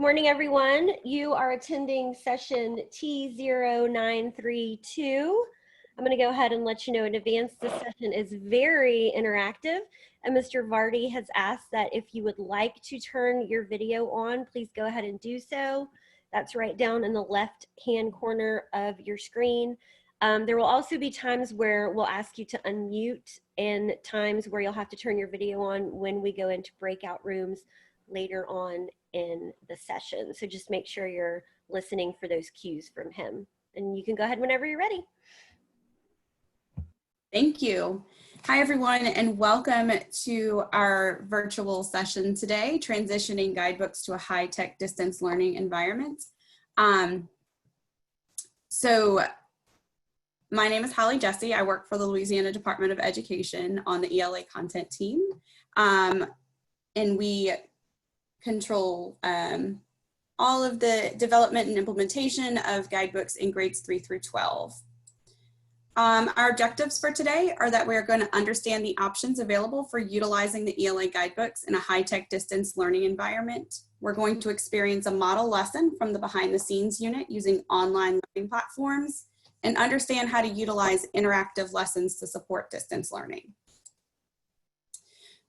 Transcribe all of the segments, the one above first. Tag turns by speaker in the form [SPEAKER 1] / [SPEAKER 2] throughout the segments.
[SPEAKER 1] Good morning, everyone. You are attending session T093. I'm going to go ahead and let you know in advance this session is very interactive, and Mr. Vardy has asked that if you would like to turn your video on, please go ahead and do so. That's right down in the left-hand corner of your screen. There will also be times where we'll ask you to unmute and times where you'll have to turn your video on when we go into breakout rooms later on in the session. So just make sure you're listening for those cues from him. And you can go ahead whenever you're ready.
[SPEAKER 2] Thank you. Hi, everyone, and welcome to our virtual session today, transitioning guidebooks to a high-tech distance learning environment. So my name is Holly Jesse. I work for the Louisiana Department of Education on the ELA content team. And we control all of the development and implementation of guidebooks in grades 3 through 12. Our objectives for today are that we're going to understand the options available for utilizing the ELA guidebooks in a high-tech distance learning environment. We're going to experience a model lesson from the behind the scenes unit using online learning platforms and understand how to utilize interactive lessons to support distance learning.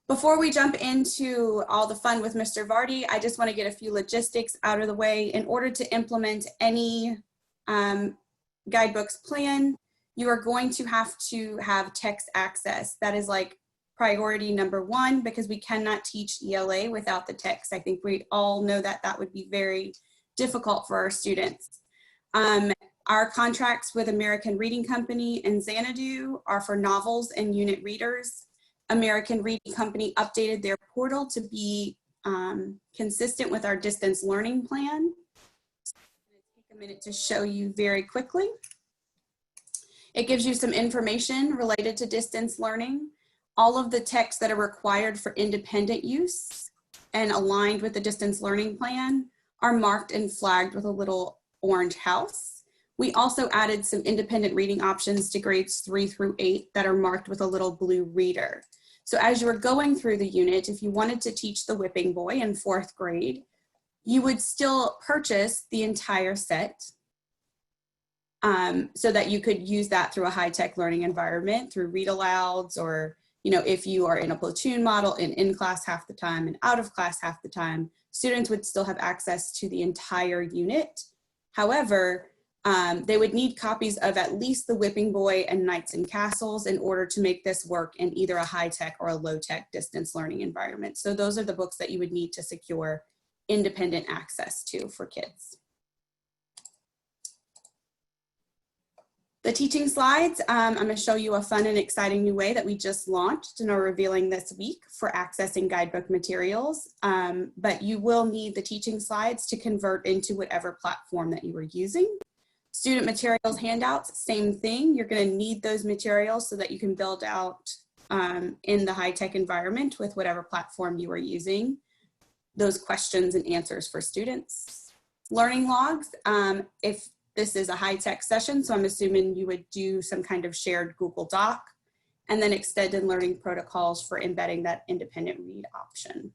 [SPEAKER 2] Before we jump into all the fun with Mr. Vardy, I just want to get a few logistics out of the way. In order to implement any guidebooks plan, you are going to have text access. That is like priority number one, because we cannot teach ELA without the text. I think we all know that that would be very difficult for our students. Our contracts with American Reading Company and Xanadu are for novels and unit readers. American Reading Company updated their portal to be consistent with our distance learning plan. So I'm going to take a minute to show you very quickly. It gives you some information related to distance learning. All of the texts that are required for independent use and aligned with the distance learning plan are marked and flagged with a little orange house. We also added some independent reading options to grades 3 through 8 that are marked with a little blue reader. So as you were going through the unit, if you wanted to teach the Whipping Boy in 4th grade, you would still purchase the entire set so that you could use that through a high-tech learning environment, through read-alouds, or if you are in a platoon model and in class half the time and out of class half the time, students would still have access to the entire unit. However, they would need copies of at least the Whipping Boy and Knights and Castles in order to make this work in either a high-tech or a low-tech distance learning environment. So those are the books that you would need to secure independent access to for kids. The teaching slides, I'm going to show you a fun and exciting new way that we just launched and are revealing this week for accessing guidebook materials. But you will need the teaching slides to convert into whatever platform that you are using. Student materials handouts, same thing. You're going to need those materials so that you can build out in the high-tech environment with whatever platform you are using those questions and answers for students. Learning logs, if this is a high-tech session, so I'm assuming you would do some kind of shared Google Doc, and then extended learning protocols for embedding that independent read option.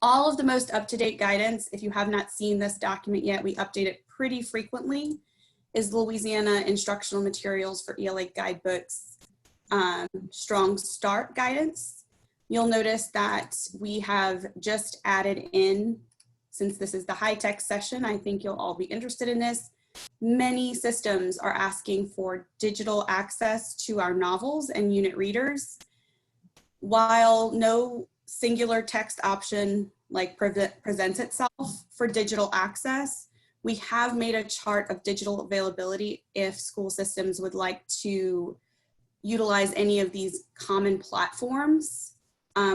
[SPEAKER 2] All of the most up-to-date guidance, if you have not seen this document yet, we update it pretty frequently, is Louisiana Instructional Materials for ELA Guidebooks Strong Start Guidance. You'll notice that we have just added in, since this is the high-tech session, I think you'll all be interested in this. Many systems are asking for digital access to our novels and unit readers. While no singular text option presents itself for digital access, we have made a chart of digital availability if school systems would like to utilize any of these common platforms.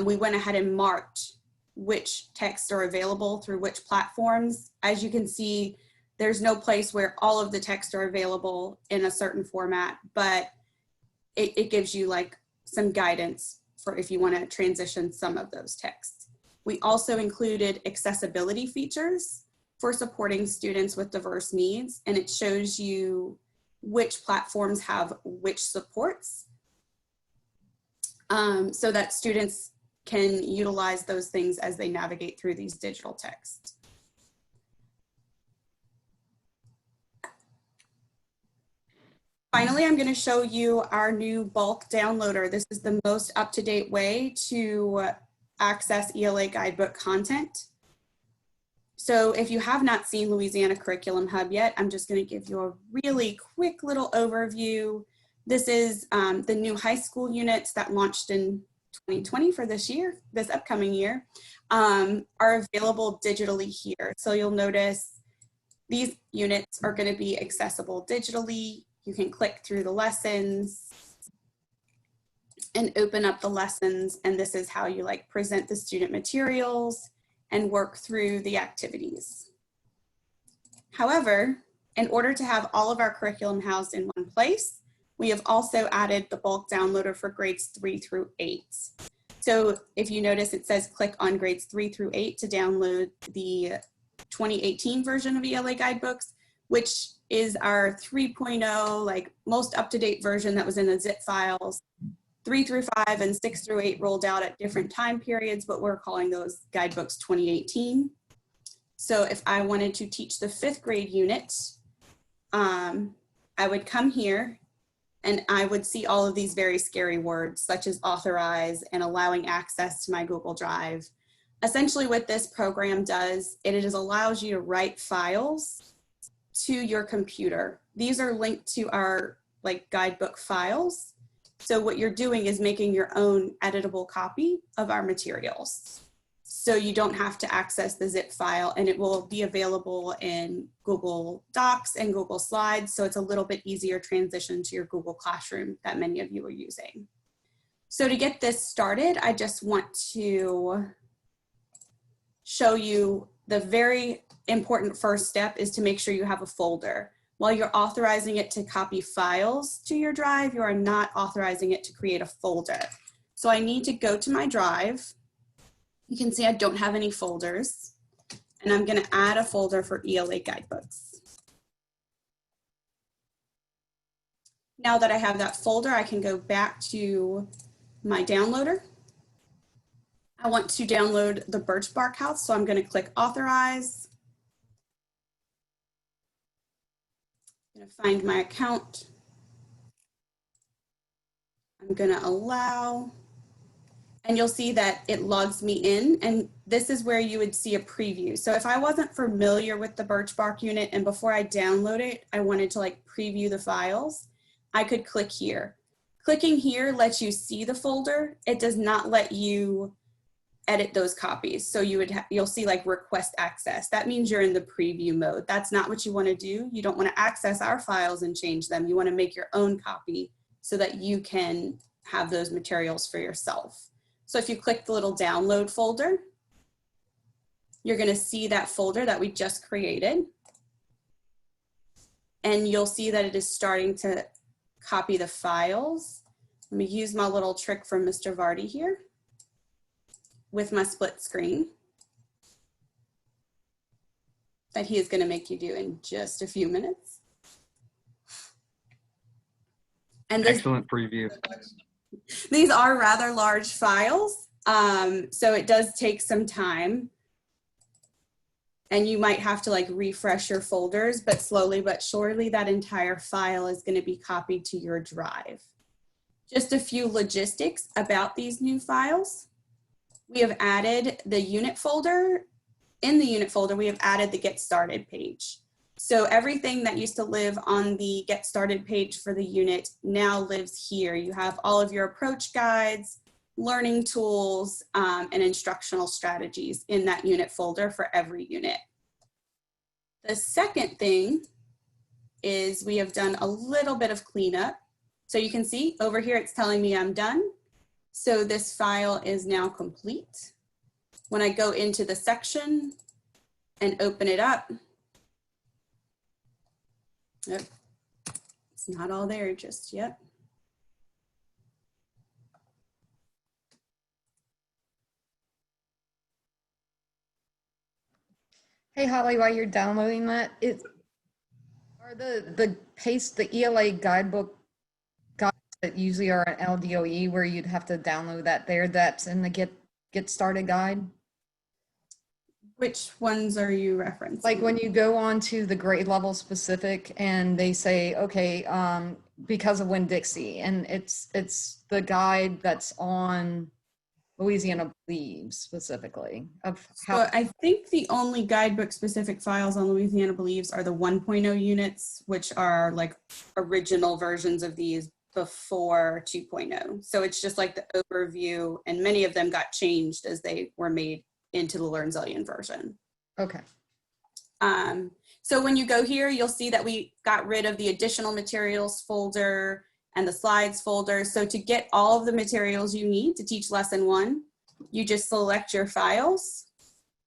[SPEAKER 2] We went ahead and marked which texts are available through which platforms. As you can see, there's no place where all of the texts are available in a certain format, but it gives you some guidance for if you want to transition some of those texts. We also included accessibility features for supporting students with diverse needs, and it shows you which platforms have which supports so that students can utilize those things as they navigate through these digital texts. Finally, I'm going to show you our new bulk downloader. This is the most up-to-date way to access ELA Guidebook content. So if you have not seen Louisiana Curriculum Hub yet, I'm just going to give you a really quick little overview. This is the new high school units that launched in 2020 for this year, this upcoming year, are available digitally here. So you'll notice these units are going to be accessible digitally. You can click through the lessons and open up the lessons. And this is how you like present the student materials and work through the activities. However, in order to have all of our curriculum housed in one place, we have also added the bulk downloader for grades 3 through 8. So if you notice, it says click on grades 3 through 8 to download the 2018 version of ELA Guidebooks, which is our 3.0, like most up-to-date version that was in the zip files. 3 through 5 and 6 through 8 rolled out at different time periods, but we're calling those Guidebooks 2018. So if I wanted to teach the 5th grade unit, I would come here and I would see all of these very scary words, such as authorize and allowing access to my Google Drive. Essentially what this program does, it allows you to write files to your computer. These are linked to our guidebook files. So what you're doing is making your own editable copy of our materials. So you don't have to access the zip file, and it will be available in Google Docs and Google Slides. So it's a little bit easier transition to your Google Classroom that many of you are using. So to get this started, I just want to show you the very important first step is to make sure you have a folder. While you're authorizing it to copy files to your drive, you are not authorizing it to create a folder. So I need to go to my drive. You can see I don't have any folders, and I'm going to add a folder for ELA Guidebooks. Now that I have that folder, I can go back to my downloader. I want to download the Birch Bark House, so I'm going to click authorize. I'm going to find my account. I'm going to allow, and you'll see that it logs me in, and this is where you would see a preview. So if I wasn't familiar with the Birch Bark unit and before I download it, I wanted to preview the files, I could click here. Clicking here lets you see the folder. It does not let you edit those copies. So you'll see request access. That means you're in the preview mode. That's not what you want to do. You don't want to access our files and change them. You want to make your own copy so that you can have those materials for yourself. So if you click the little download folder, you're going to see that folder that we just created. And you'll see that it is starting to copy the files. Let me use my little trick from Mr. Vardy here with my split screen that he is going to make you do in just a few minutes. And
[SPEAKER 3] excellent preview.
[SPEAKER 2] These are rather large files, so it does take some time. And you might have to refresh your folders, but slowly but surely that entire file is going to be copied to your drive. Just a few logistics about these new files. We have added the unit folder. In the unit folder, we have added the Get Started page. So everything that used to live on the Get Started page for the unit now lives here. You have all of your approach guides, learning tools, and instructional strategies in that unit folder for every unit. The second thing is we have done a little bit of cleanup. So you can see over here, it's telling me I'm done. So this file is now complete. When I go into the section and open it up, it's not all there just yet.
[SPEAKER 4] Hey Holly, while you're downloading that, are the ELA guidebook guides that usually are an LDOE where you'd have to download that there, that's in the get started guide?
[SPEAKER 2] Which ones are you referencing?
[SPEAKER 4] Like when you go on to the grade level specific and they say, okay, because of Winn-Dixie, and it's the guide that's on Louisiana Believes specifically of how.
[SPEAKER 2] So I think the only guidebook specific files on Louisiana Believes are the 1.0 units, which are like original versions of these before 2.0. So it's just like the overview, and many of them got changed as they were made into the Learn Zillion version.
[SPEAKER 4] Okay.
[SPEAKER 2] So when you go here, you'll see that we got rid of the additional materials folder and the slides folder. So to get all of the materials you need to teach lesson 1, you just select your files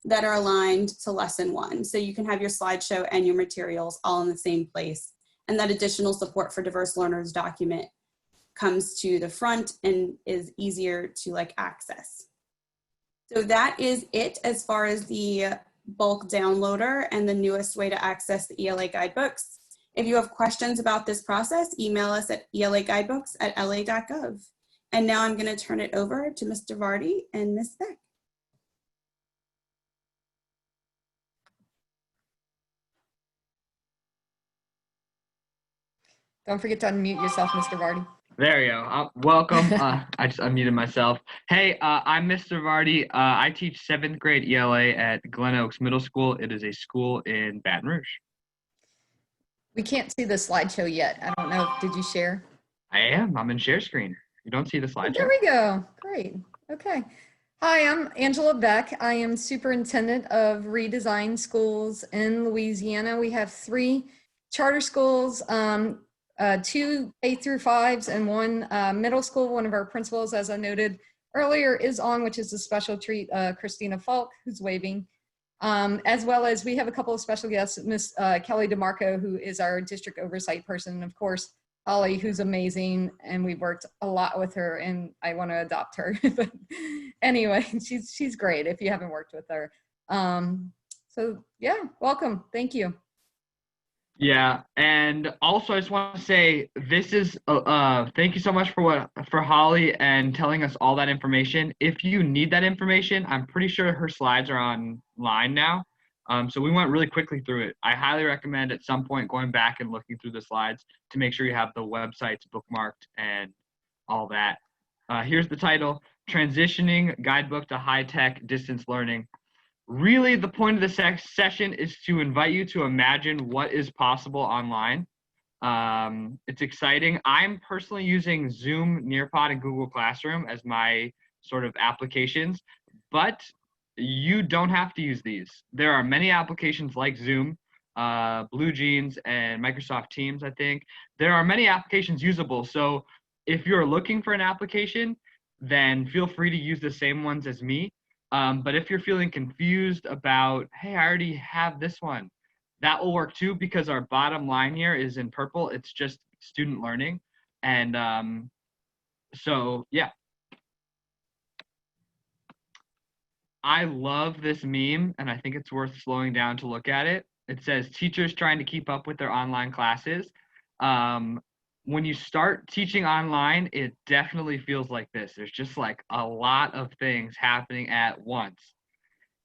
[SPEAKER 2] that are aligned to lesson 1. So you can have your slideshow and your materials all in the same place. And that additional support for diverse learners document comes to the front and is easier to like access. So that is it as far as the bulk downloader and the newest way to access the ELA guidebooks. If you have questions about this process, email us at elaguidebooks@la.gov. And now I'm going to turn it over to Mr. Vardy and Ms. Beck.
[SPEAKER 4] Don't forget to unmute yourself, Mr. Vardy.
[SPEAKER 3] There you go. Welcome. I just unmuted myself. Hey, I'm Mr. Vardy. I teach 7th grade ELA at Glen Oaks Middle School. It is a school in Baton Rouge.
[SPEAKER 4] We can't see the slideshow yet. I don't know. Did you share?
[SPEAKER 3] I am. I'm in share screen. You don't see the
[SPEAKER 4] Oh,
[SPEAKER 3] slideshow?
[SPEAKER 4] there we go. Great. Okay. Hi, I'm Angela Beck. I am superintendent of redesigned schools in Louisiana. We have 3 charter schools, 2 K through 5s and 1 middle school. One of our principals, as I noted earlier, is on, which is a special treat, Christina Falk, who's waving. As well as we have a couple of special guests, Miss Kelly DeMarco, who is our district oversight person, and of course, Holly, who's amazing, and we've worked a lot with her, and I want to adopt her. But anyway, she's great if you haven't worked with her. So yeah, welcome. Thank you.
[SPEAKER 3] Yeah, and also I just want to say this is thank you so much for Holly and telling us all that information. If you need that information, I'm pretty sure her slides are online now. So we went really quickly through it. I highly recommend at some point going back and looking through the slides to make sure you have the websites bookmarked and all that. Here's the title: Transitioning Guidebook to High-Tech Distance Learning. Really, the point of the session is to invite you to imagine what is possible online. It's exciting. I'm personally using Zoom, Nearpod, and Google Classroom as my sort of applications, but you don't have to use these. There are many applications like Zoom, Blue Jeans, and Microsoft Teams, I think. There are many applications usable, so if you're looking for an application, then feel free to use the same ones as me. But if you're feeling confused about, hey, I already have this one, that will work too, because our bottom line here is in purple. It's just student learning. And so, yeah. I love this meme, and I think it's worth slowing down to look at it. It says, teachers trying to keep up with their online classes. When you start teaching online, it definitely feels like this. There's just like a lot of things happening at once.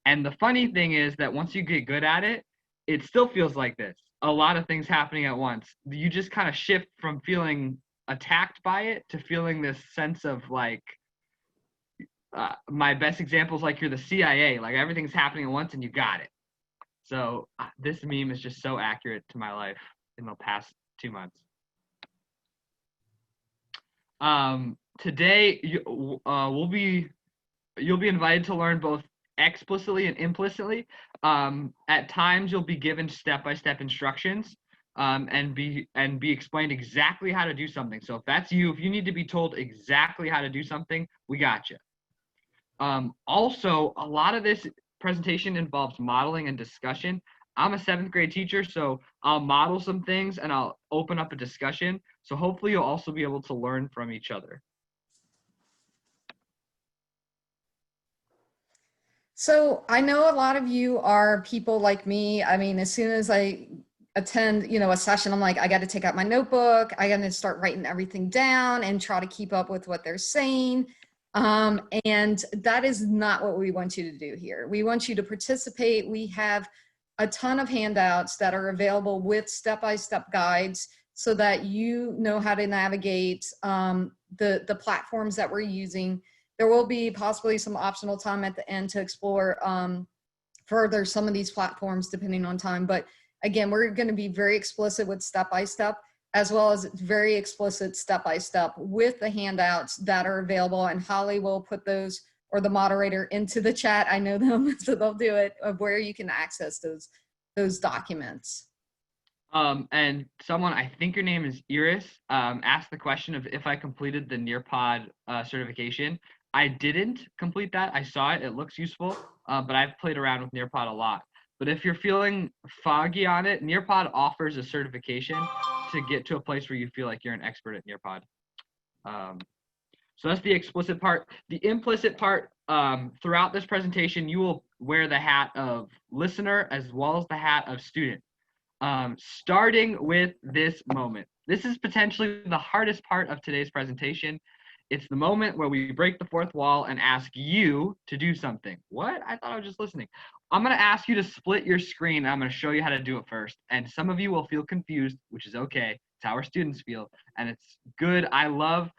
[SPEAKER 3] And the funny thing is that once you get good at it, it still feels like this. A lot of things happening at once. You just kind of shift from feeling attacked by it to feeling this sense of like, my best example is like you're the CIA, like everything's happening at once and you got it. So this meme is just so accurate to my life in the past 2 months. Today you'll be invited to learn both explicitly and implicitly. At times you'll be given step-by-step instructions and be explained exactly how to do something. So if that's you, if you need to be told exactly how to do something, we got you. Also, a lot of this presentation involves modeling and discussion. I'm a 7th grade teacher, so I'll model some things and I'll open up a discussion. So hopefully you'll also be able to learn from each other.
[SPEAKER 4] So I know a lot of you are people like me. I mean, as soon as I attend, a session, I'm like, I got to take out my notebook. I got to start writing everything down and try to keep up with what they're saying. And that is not what we want you to do here. We want you to participate. We have a ton of handouts that are available with step-by-step guides so that you know how to navigate the platforms that we're using. There will be possibly some optional time at the end to explore further some of these platforms depending on time. But again, we're going to be very explicit with step-by-step, as well as very explicit step-by-step with the handouts that are available. And Holly will put those, or the moderator, into the chat. I know them, so they'll do it, of where you can access those documents.
[SPEAKER 3] And someone, I think your name is Iris, asked the question of if I completed the Nearpod certification. I didn't complete that. I saw it. It looks useful, but I've played around with Nearpod a lot. But if you're feeling foggy on it, Nearpod offers a certification to get to a place where you feel like you're an expert at Nearpod. So that's the explicit part. The implicit part, throughout this presentation, you will wear the hat of listener as well as the hat of student. Starting with this moment. This is potentially the hardest part of today's presentation. It's the moment where we break the fourth wall and ask you to do something. What? I thought I was just listening. I'm going to ask you to split your screen. I'm going to show you how to do it first. And some of you will feel confused, which is okay. It's how our students feel. And it's good. I love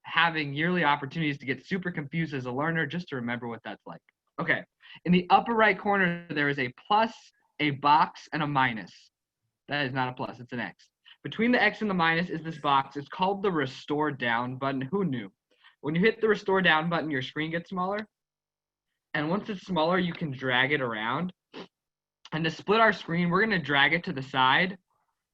[SPEAKER 3] having yearly opportunities to get super confused as a learner, just to remember what that's like. Okay. In the upper right corner, there is a plus, a box, and a minus. That is not a plus, it's an X. Between the X and the minus is this box. It's called the Restore Down button. Who knew? When you hit the Restore Down button, your screen gets smaller. And once it's smaller, you can drag it around. And to split our screen, we're going to drag it to the side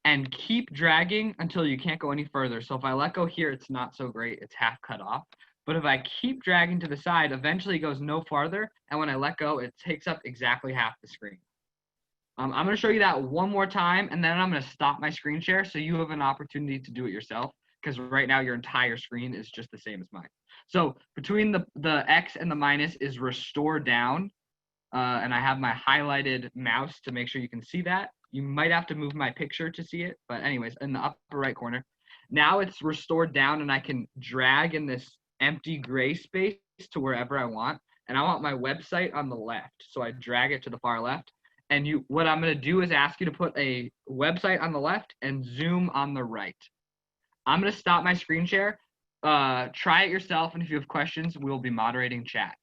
[SPEAKER 3] and keep dragging until you can't go any further. So if I let go here, it's not so great. It's half cut off. But if I keep dragging to the side, eventually it goes no farther. And when I let go, it takes up exactly half the screen. I'm going to show you that one more time, and then I'm going to stop my screen share so you have an opportunity to do it yourself, because right now your entire screen is just the same as mine. So between the X and the minus is Restore Down, and I have my highlighted mouse to make sure you can see that. You might have to move my picture to see it, but anyways, in the upper right corner. Now it's Restored Down, and I can drag in this empty gray space to wherever I want, and I want my website on the left, so I drag it to the far left. And what I'm going to do is ask you to put a website on the left and Zoom on the right. I'm going to stop my screen share. Try it yourself, and if you have questions, we'll be moderating chat.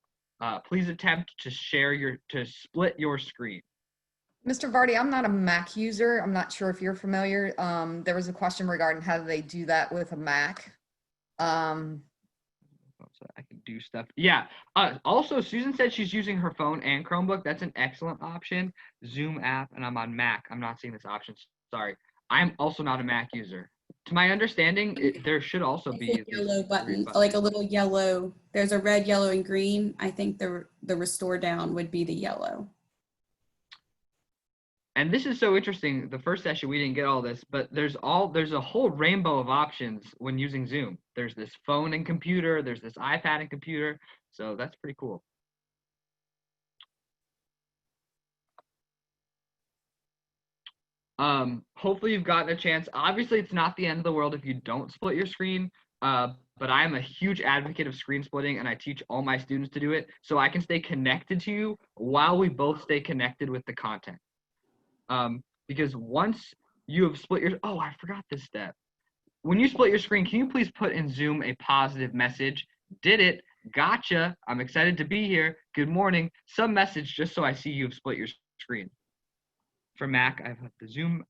[SPEAKER 3] Please attempt to split your screen.
[SPEAKER 4] Mr. Vardy, I'm not a Mac user. I'm not sure if you're familiar. There was a question regarding how do they do that with a Mac.
[SPEAKER 3] So I can do stuff. Yeah. Also, Susan said she's using her phone and Chromebook. That's an excellent option. Zoom app, and I'm on Mac. I'm not seeing this option. Sorry. I'm also not a Mac user. To my understanding, there should also be
[SPEAKER 2] a yellow button, like a little yellow. There's a red, yellow, and green. I think the Restore Down would be the yellow.
[SPEAKER 3] And this is so interesting. The first session, we didn't get all this, but there's a whole rainbow of options when using Zoom. There's this phone and computer, there's this iPad and computer. So that's pretty cool. Hopefully you've gotten a chance. Obviously, it's not the end of the world if you don't split your screen, but I am a huge advocate of screen splitting, and I teach all my students to do it so I can stay connected to you while we both stay connected with the content. Because once you have split your, oh, I forgot this step. When you split your screen, can you please put in Zoom a positive message? Did it, gotcha, I'm excited to be here, good morning, some message just so I see you've split your screen. For Mac, I've got the Zoom,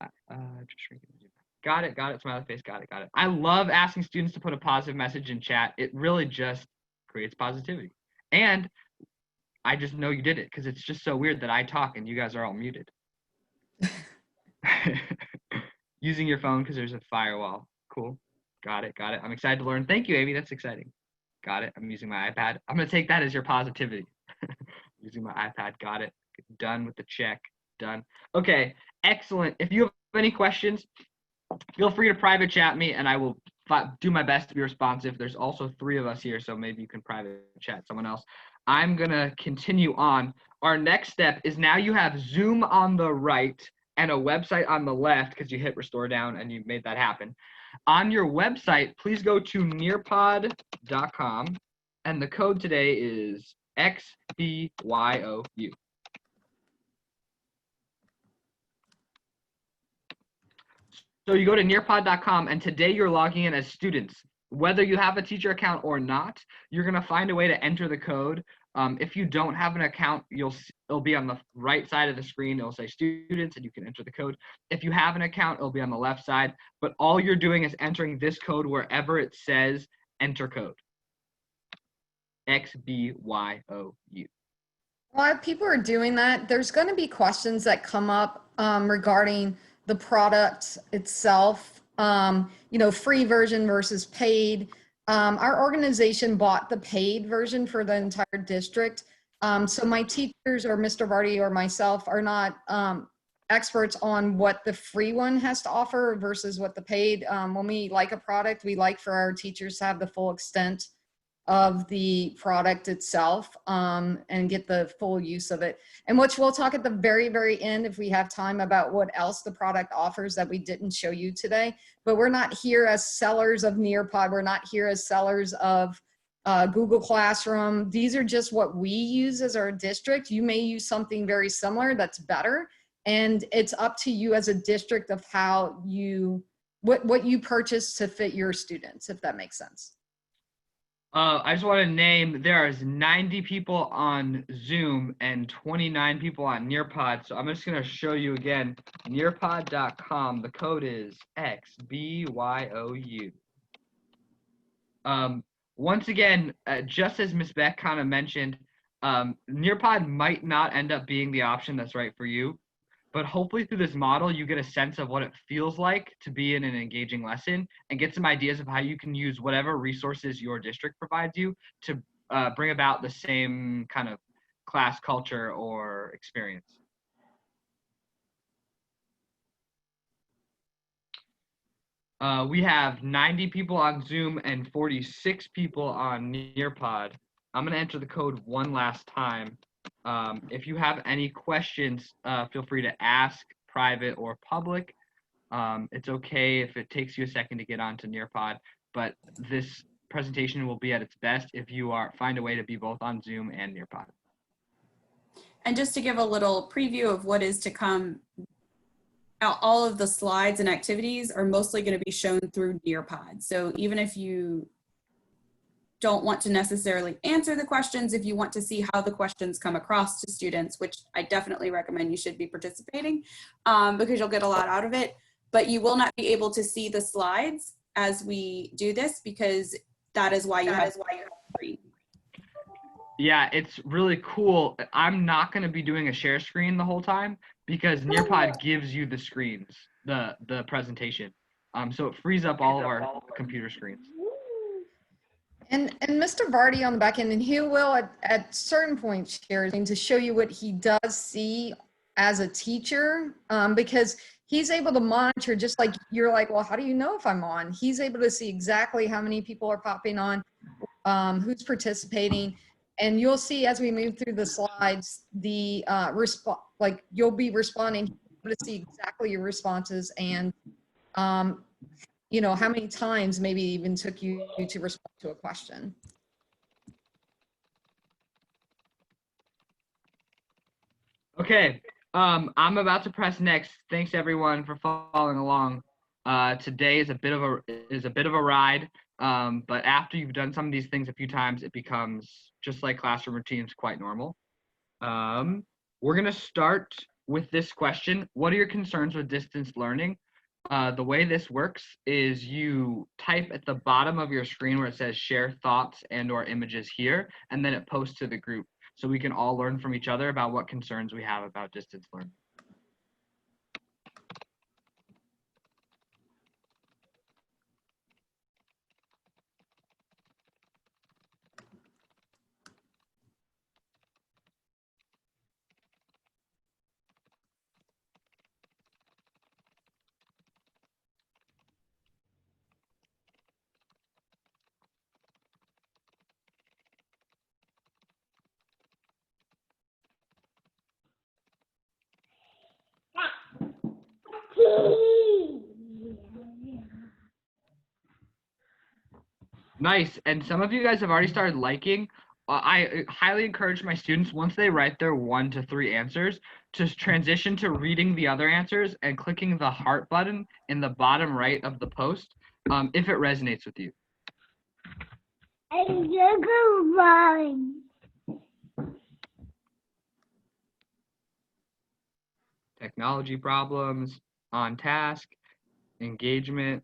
[SPEAKER 3] got it, smiley face, got it. I love asking students to put a positive message in chat. It really just creates positivity. And I just know you did it because it's just so weird that I talk and you guys are all muted. Using your phone because there's a firewall. Cool. Got it. I'm excited to learn. Thank you, Amy. That's exciting. Got it. I'm using my iPad. I'm going to take that as your positivity. Using my iPad. Got it. Done with the check. Done. Okay. Excellent. If you have any questions, feel free to private chat me and I will do my best to be responsive. There's also 3 of us here, so maybe you can private chat someone else. I'm going to continue on. Our next step is now you have Zoom on the right and a website on the left because you hit Restore Down and you made that happen. On your website, please go to nearpod.com, and the code today is XBYOU. So you go to nearpod.com, and today you're logging in as students. Whether you have a teacher account or not, you're going to find a way to enter the code. If you don't have an account, it'll be on the right side of the screen. It'll say students, and you can enter the code. If you have an account, it'll be on the left side. But all you're doing is entering this code wherever it says enter code. XBYOU.
[SPEAKER 4] A lot of people are doing that. There's going to be questions that come up regarding the product itself, free version versus paid. Our organization bought the paid version for the entire district. So my teachers or Mr. Vardy or myself are not experts on what the free one has to offer versus what the paid. When we like a product, we like for our teachers to have the full extent of the product itself and get the full use of it. And which we'll talk at the very, very end if we have time about what else the product offers that we didn't show you today. But we're not here as sellers of Nearpod. We're not here as sellers of Google Classroom. These are just what we use as our district. You may use something very similar that's better. And it's up to you as a district of how what you purchase to fit your students, if that makes sense.
[SPEAKER 3] I just want to name, there is 90 people on Zoom and 29 people on Nearpod. So I'm just going to show you again, nearpod.com. The code is XBYOU. Once again, just as Ms. Beck kind of mentioned, Nearpod might not end up being the option that's right for you. But hopefully through this model, you get a sense of what it feels like to be in an engaging lesson and get some ideas of how you can use whatever resources your district provides you to bring about the same kind of class culture or experience. We have 90 people on Zoom and 46 people on Nearpod. I'm going to enter the code one last time. If you have any questions, feel free to ask, private or public. It's okay if it takes you a second to get onto Nearpod, but this presentation will be at its best if you find a way to be both on Zoom and Nearpod.
[SPEAKER 2] And just to give a little preview of what is to come, all of the slides and activities are mostly going to be shown through Nearpod. So even if you don't want to necessarily answer the questions, if you want to see how the questions come across to students, which I definitely recommend you should be participating because you'll get a lot out of it, but you will not be able to see the slides as we do this because that is why you have screen.
[SPEAKER 3] Yeah, it's really cool. I'm not going to be doing a share screen the whole time because Nearpod gives you the screens, the presentation. So it frees up all of our computer screens.
[SPEAKER 4] And Mr. Vardy on the back end, and he will at certain points share to show you what he does see as a teacher, because he's able to monitor, just like you're like, well, how do you know if I'm on? He's able to see exactly how many people are popping on, who's participating. And you'll see as we move through the slides, the like you'll be responding to see exactly your responses and how many times maybe even took you to respond to a question.
[SPEAKER 3] Okay, I'm about to press next. Thanks everyone for following along. Today is a bit of a ride, but after you've done some of these things a few times, it becomes just like classroom routines, quite normal. We're gonna start with this question: what are your concerns with distance learning? The way this works is you type at the bottom of your screen where it says share thoughts and/or images here, and then it posts to the group so we can all learn from each other about what concerns we have about distance learning. Nice, and some of you guys have already started liking I highly encourage my students, once they write their 1 to 3 answers, to transition to reading the other answers and clicking the heart button in the bottom right of the post, if it resonates with you. Technology problems, on task, engagement,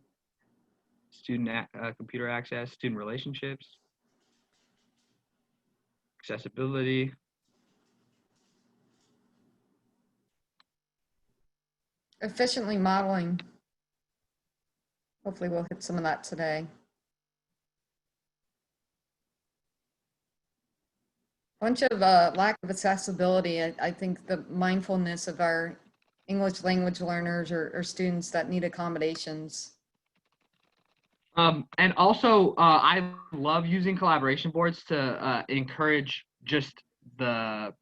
[SPEAKER 3] student computer access, student relationships, accessibility.
[SPEAKER 4] Efficiently modeling. Hopefully we'll hit some of that today. Bunch of lack of accessibility. I think the mindfulness of our English language learners or students that need accommodations.
[SPEAKER 3] And also, I love using collaboration boards to encourage just the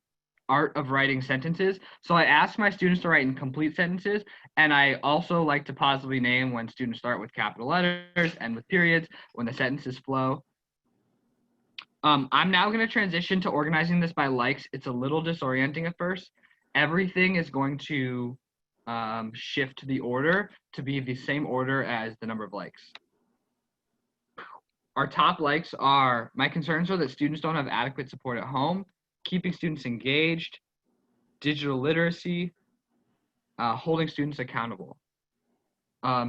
[SPEAKER 3] art of writing sentences. So I ask my students to write in complete sentences, and I also like to positively name when students start with capital letters and with periods, when the sentences flow. I'm now going to transition to organizing this by likes. It's a little disorienting at first. Everything is going to shift the order to be the same order as the number of likes. Our top likes are, my concerns are that students don't have adequate support at home, keeping students engaged, digital literacy, holding students accountable.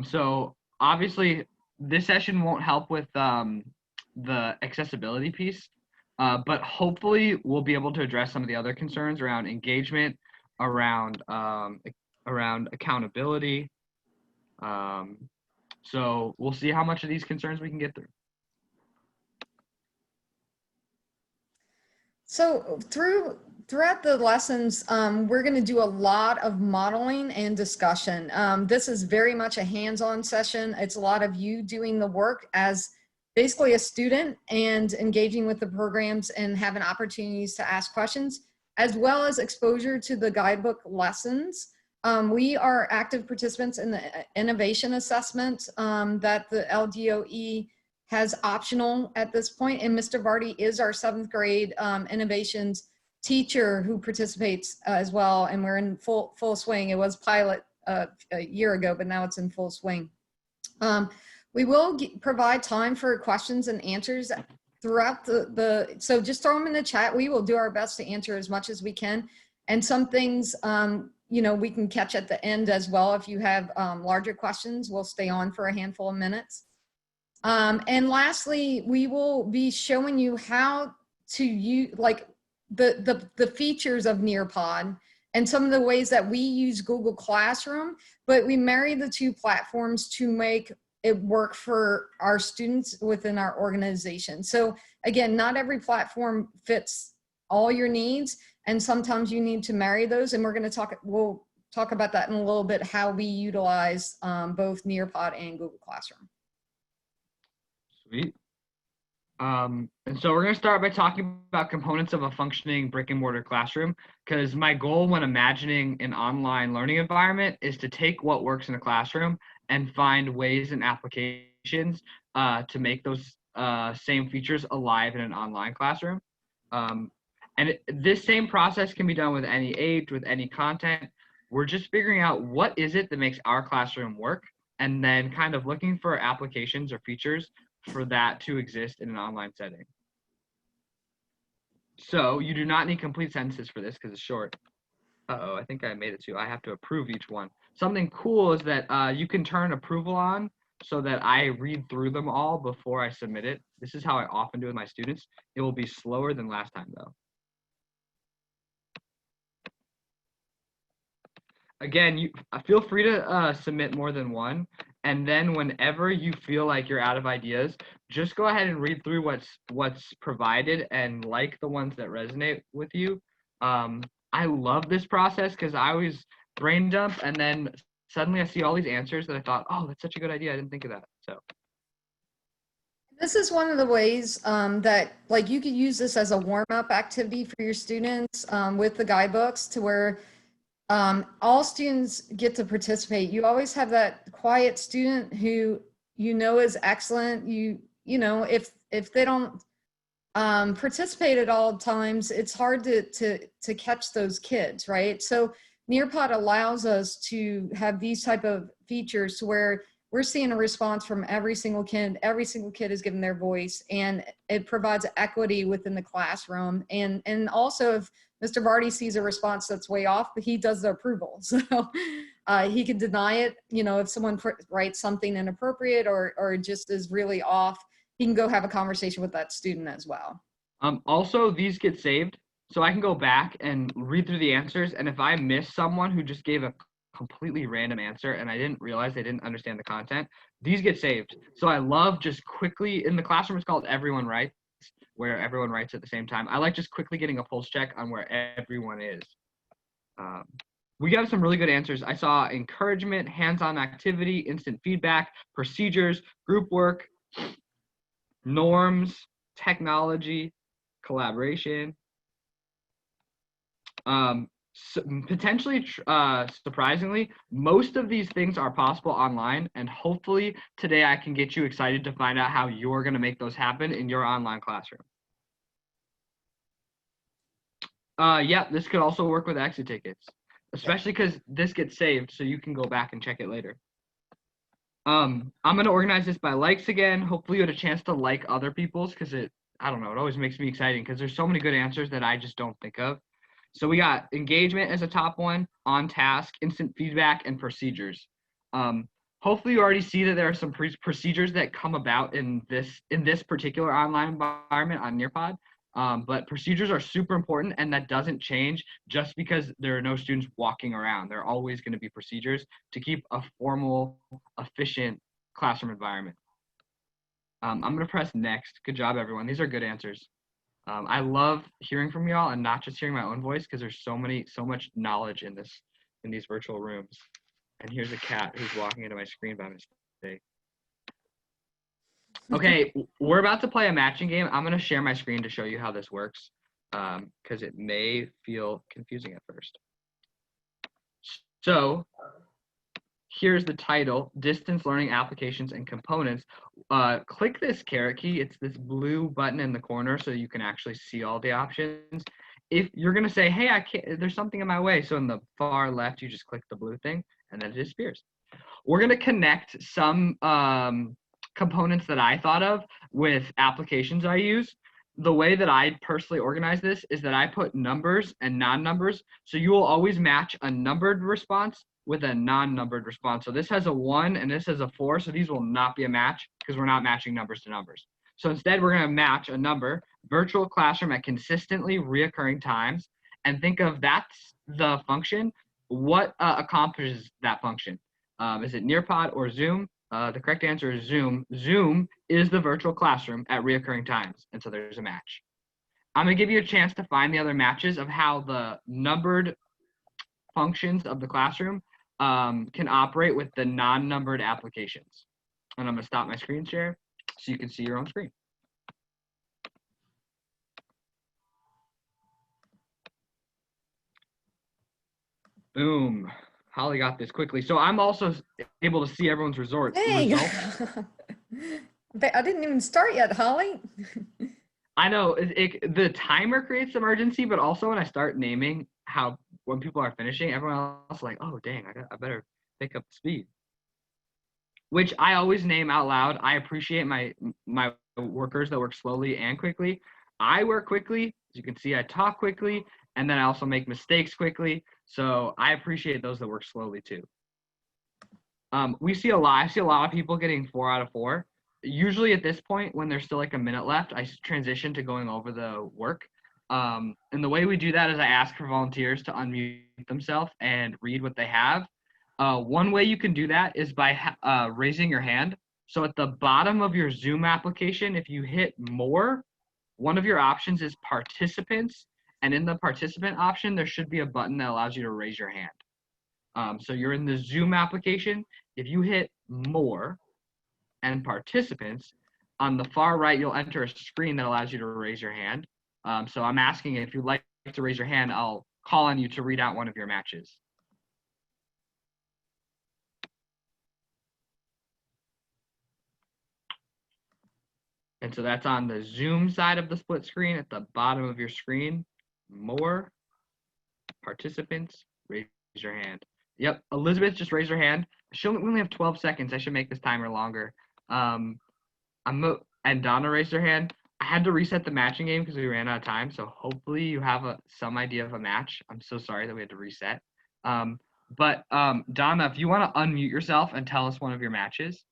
[SPEAKER 3] So obviously this session won't help with the accessibility piece, but hopefully we'll be able to address some of the other concerns around engagement, around accountability. So we'll see how much of these concerns we can get through.
[SPEAKER 4] So throughout the lessons, we're going to do a lot of modeling and discussion. This is very much a hands-on session. It's a lot of you doing the work as basically a student and engaging with the programs and having opportunities to ask questions, as well as exposure to the guidebook lessons. We are active participants in the innovation assessment that the LDOE has optional at this point, and Mr. Vardy is our 7th grade innovations teacher who participates as well, and we're in full swing. It was pilot a year ago, but now it's in full swing. We will provide time for questions and answers throughout so just throw them in the chat. We will do our best to answer as much as we can, and some things you know, we can catch at the end as well. If you have larger questions, we'll stay on for a handful of minutes. And lastly, we will be showing you how to use like the features of Nearpod and some of the ways that we use Google Classroom, but we marry the two platforms to make it work for our students within our organization. So again, not every platform fits all your needs, and sometimes you need to marry those, and we'll talk about that in a little bit, how we utilize both Nearpod and Google Classroom.
[SPEAKER 3] Sweet. And so we're going to start by talking about components of a functioning brick and mortar classroom, because my goal when imagining an online learning environment is to take what works in a classroom and find ways and applications to make those same features alive in an online classroom. And this same process can be done with any age, with any content. We're just figuring out what is it that makes our classroom work, and then kind of looking for applications or features for that to exist in an online setting. So you do not need complete sentences for this because it's short. Uh-oh, I think I made it too. I have to approve each one. Something cool is that you can turn approval on so that I read through them all before I submit it. This is how I often do with my students. It will be slower than last time though. Again, you feel free to submit more than one, and then whenever you feel like you're out of ideas, just go ahead and read through what's provided and like the ones that resonate with you. I love this process because I always brain dump, and then suddenly I see all these answers that I thought, oh, that's such a good idea. I didn't think of that. So
[SPEAKER 4] this is one of the ways that like you could use this as a warm-up activity for your students with the guidebooks, to where all students get to participate. You always have that quiet student who you know is excellent. You know, if they don't participate at all times, it's hard to catch those kids, right? So Nearpod allows us to have these type of features to where we're seeing a response from every single kid. Every single kid is given their voice, and it provides equity within the classroom. And also, if Mr. Vardy sees a response that's way off, but he does the approval. So he can deny it, you know, if someone writes something inappropriate or just is really off, he can go have a conversation with that student as well.
[SPEAKER 3] Also, these get saved, so I can go back and read through the answers, and if I miss someone who just gave a completely random answer and I didn't realize they didn't understand the content, these get saved. So I love just quickly, in the classroom it's called Everyone Writes, where everyone writes at the same time. I like just quickly getting a pulse check on where everyone is. We have some really good answers. I saw encouragement, hands-on activity, instant feedback, procedures, group work, norms, technology, collaboration. Potentially, surprisingly, most of these things are possible online, and hopefully today I can get you excited to find out how you're going to make those happen in your online classroom. Yeah, this could also work with exit tickets, especially because this gets saved, so you can go back and check it later. I'm going to organize this by likes again. Hopefully you had a chance to like other people's, because I don't know, it always makes me exciting because there's so many good answers that I just don't think of. So we got engagement as a top one, on task, instant feedback, and procedures. Hopefully you already see that there are some procedures that come about in this particular online environment on Nearpod. But procedures are super important, and that doesn't change just because there are no students walking around. There are always going to be procedures to keep a formal, efficient classroom environment. I'm going to press next. Good job, everyone. These are good answers. I love hearing from y'all and not just hearing my own voice, because there's so much knowledge in these virtual rooms. And here's a cat who's walking into my screen by mistake. Okay, we're about to play a matching game. I'm going to share my screen to show you how this works, because it may feel confusing at first. So here's the title, Distance Learning Applications and Components. Click this caret key. It's this blue button in the corner so you can actually see all the options. If you're going to say, hey, I can't, there's something in my way. So in the far left, you just click the blue thing and then it disappears. We're going to connect some components that I thought of with applications I use. The way that I personally organize this is that I put numbers and non-numbers. So you will always match a numbered response with a non-numbered response. So this has a 1 and this has a 4. So these will not be a match because we're not matching numbers to numbers. So instead, we're going to match a number, virtual classroom at consistently reoccurring times, and think of that's the function. What accomplishes that function? Is it Nearpod or Zoom? The correct answer is Zoom. Zoom is the virtual classroom at reoccurring times, and so there's a match. I'm going to give you a chance to find the other matches of how the numbered functions of the classroom can operate with the non-numbered applications. And I'm going to stop my screen share so you can see your own screen. Boom. Holly got this quickly. So I'm also able to see everyone's results.
[SPEAKER 4] Hey, I didn't even start yet, Holly.
[SPEAKER 3] I know the timer creates some urgency, but also when I start naming when people are finishing, everyone else is like, oh, dang, I better pick up the speed. Which I always name out loud. I appreciate my workers that work slowly and quickly. I work quickly. As you can see, I talk quickly, and then I also make mistakes quickly. So I appreciate those that work slowly too. I see a lot of people getting 4 out of 4. Usually at this point, when there's still like a minute left, I transition to going over the work. And the way we do that is I ask for volunteers to unmute themselves and read what they have. One way you can do that is by raising your hand. So at the bottom of your Zoom application, if you hit more, one of your options is participants. And in the participant option, there should be a button that allows you to raise your hand. So you're in the Zoom application. If you hit more and participants, on the far right, you'll enter a screen that allows you to raise your hand. So I'm asking if you'd like to raise your hand, I'll call on you to read out one of your matches. And so that's on the Zoom side of the split screen at the bottom of your screen. More participants, raise your hand. Yep, Elizabeth, just raise her hand. We only have 12 seconds. I should make this timer longer. And Donna raised her hand. I had to reset the matching game because we ran out of time. So hopefully you have some idea of a match. I'm so sorry that we had to reset. But Donna, if you want to unmute yourself and tell us one of your matches.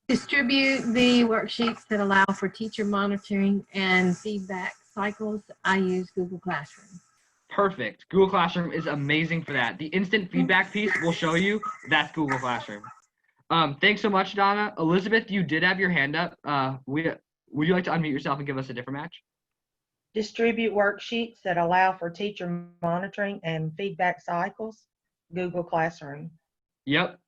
[SPEAKER 5] Distribute the worksheets that allow for teacher monitoring and feedback cycles. I use Google Classroom.
[SPEAKER 3] Perfect. Google Classroom is amazing for that. The instant feedback piece will show you that's Google Classroom. Thanks so much, Donna. Elizabeth, you did have your hand up. Would you like to unmute yourself and give us a different match?
[SPEAKER 6] Distribute worksheets that allow for teacher monitoring and feedback cycles. Google Classroom.
[SPEAKER 3] Yep.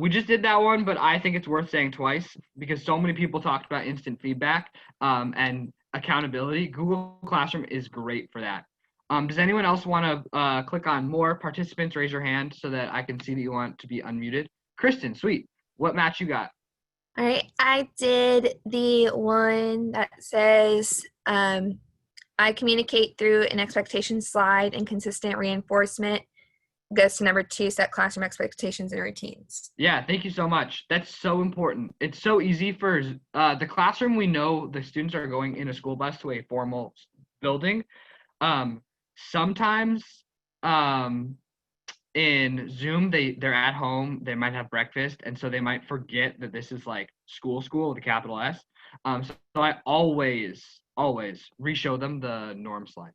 [SPEAKER 3] We just did that one, but I think it's worth saying twice because so many people talked about instant feedback and accountability. Google Classroom is great for that. Does anyone else want to click on more participants? Raise your hand so that I can see that you want to be unmuted. Kristen, sweet. What match you got?
[SPEAKER 7] All right, I did the one that says I communicate through an expectation slide and consistent reinforcement. Goes to number 2, set classroom expectations and routines.
[SPEAKER 3] Yeah, thank you so much. That's so important. It's so easy for the classroom. We know the students are going in a school bus to a formal building. Sometimes in Zoom, they're at home, they might have breakfast, and so they might forget that this is like school with a capital S. So I always re-show them the norm slide.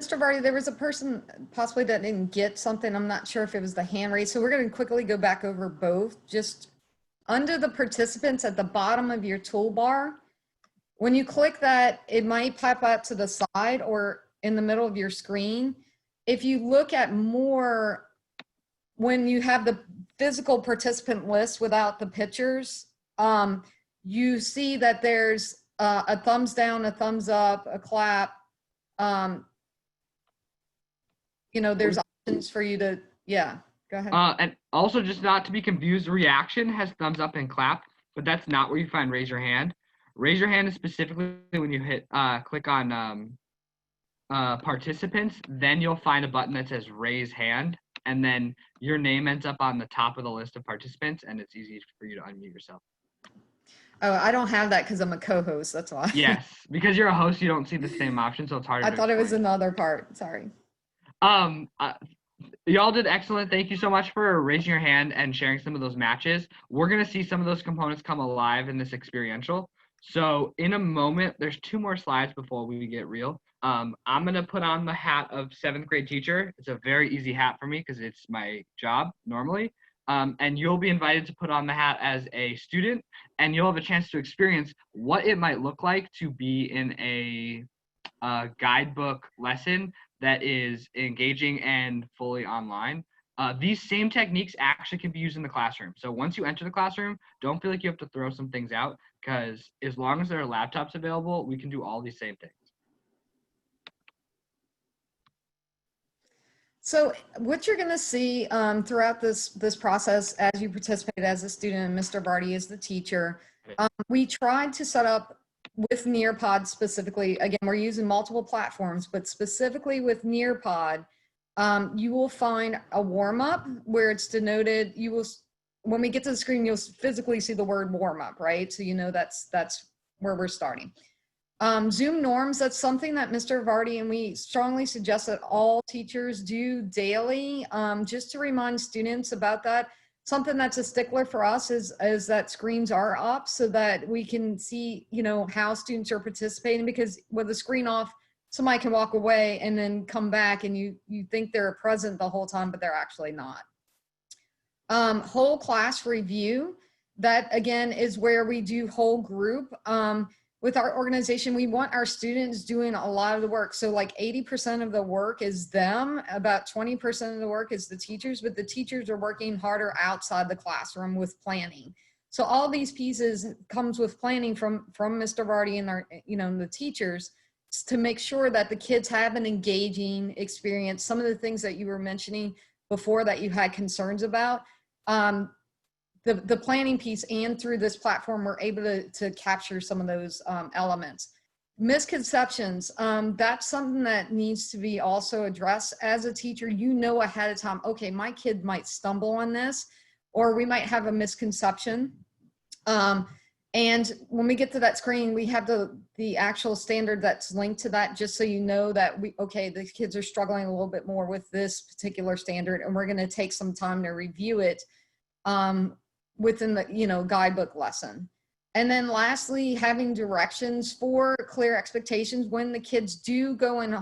[SPEAKER 4] Mr. Vardy, there was a person possibly that didn't get something. I'm not sure if it was the hand raise. So we're going to quickly go back over both. Just under the participants at the bottom of your toolbar, when you click that, it might pop out to the side or in the middle of your screen. If you look at more, when you have the physical participant list without the pictures, you see that there's a thumbs down, a thumbs up, a clap. There's options for you to, yeah, go ahead.
[SPEAKER 3] And also just not to be confused, reaction has thumbs up and clap, but that's not where you find raise your hand. Raise your hand is specifically when you hit click on participants, then you'll find a button that says raise hand, and then your name ends up on the top of the list of participants, and it's easy for you to unmute yourself.
[SPEAKER 4] Oh, I don't have that because I'm a co-host, that's why.
[SPEAKER 3] Yes, because you're a host, you don't see the same option, so it's harder.
[SPEAKER 4] I thought it was another part, sorry.
[SPEAKER 3] Y'all did excellent. Thank you so much for raising your hand and sharing some of those matches. We're going to see some of those components come alive in this experiential. So in a moment, there's 2 more slides before we get real. I'm going to put on the hat of 7th grade teacher. It's a very easy hat for me because it's my job normally. And you'll be invited to put on the hat as a student, and you'll have a chance to experience what it might look like to be in a guidebook lesson that is engaging and fully online. These same techniques actually can be used in the classroom. So once you enter the classroom, don't feel like you have to throw some things out, because as long as there are laptops available, we can do all these same things.
[SPEAKER 4] So what you're going to see throughout this process as you participate as a student, and Mr. Vardy is the teacher, we tried to set up with Nearpod specifically. Again, we're using multiple platforms, but specifically with Nearpod, you will find a warm-up where it's denoted. You will, when we get to the screen, you'll physically see the word warm-up, right? So you know that's where we're starting. Zoom norms, that's something that Mr. Vardy and we strongly suggest that all teachers do daily, just to remind students about that. Something that's a stickler for us is that screens are up so that we can see, how students are participating, because with the screen off, somebody can walk away and then come back and you think they're present the whole time, but they're actually not. Whole class review, that again is where we do whole group. With our organization, we want our students doing a lot of the work. So like 80% of the work is them, about 20% of the work is the teachers, but the teachers are working harder outside the classroom with planning. So all these pieces comes with planning from Mr. Vardy and our, the teachers, to make sure that the kids have an engaging experience. Some of the things that you were mentioning before that you had concerns about, the planning piece and through this platform, we're able to capture some of those elements. Misconceptions, that's something that needs to be also addressed as a teacher. You know ahead of time, okay, my kid might stumble on this, or we might have a misconception. And when we get to that screen, we have the actual standard that's linked to that, just so you know that okay, the kids are struggling a little bit more with this particular standard, and we're going to take some time to review it within the guidebook lesson. And then lastly, having directions for clear expectations when the kids do go in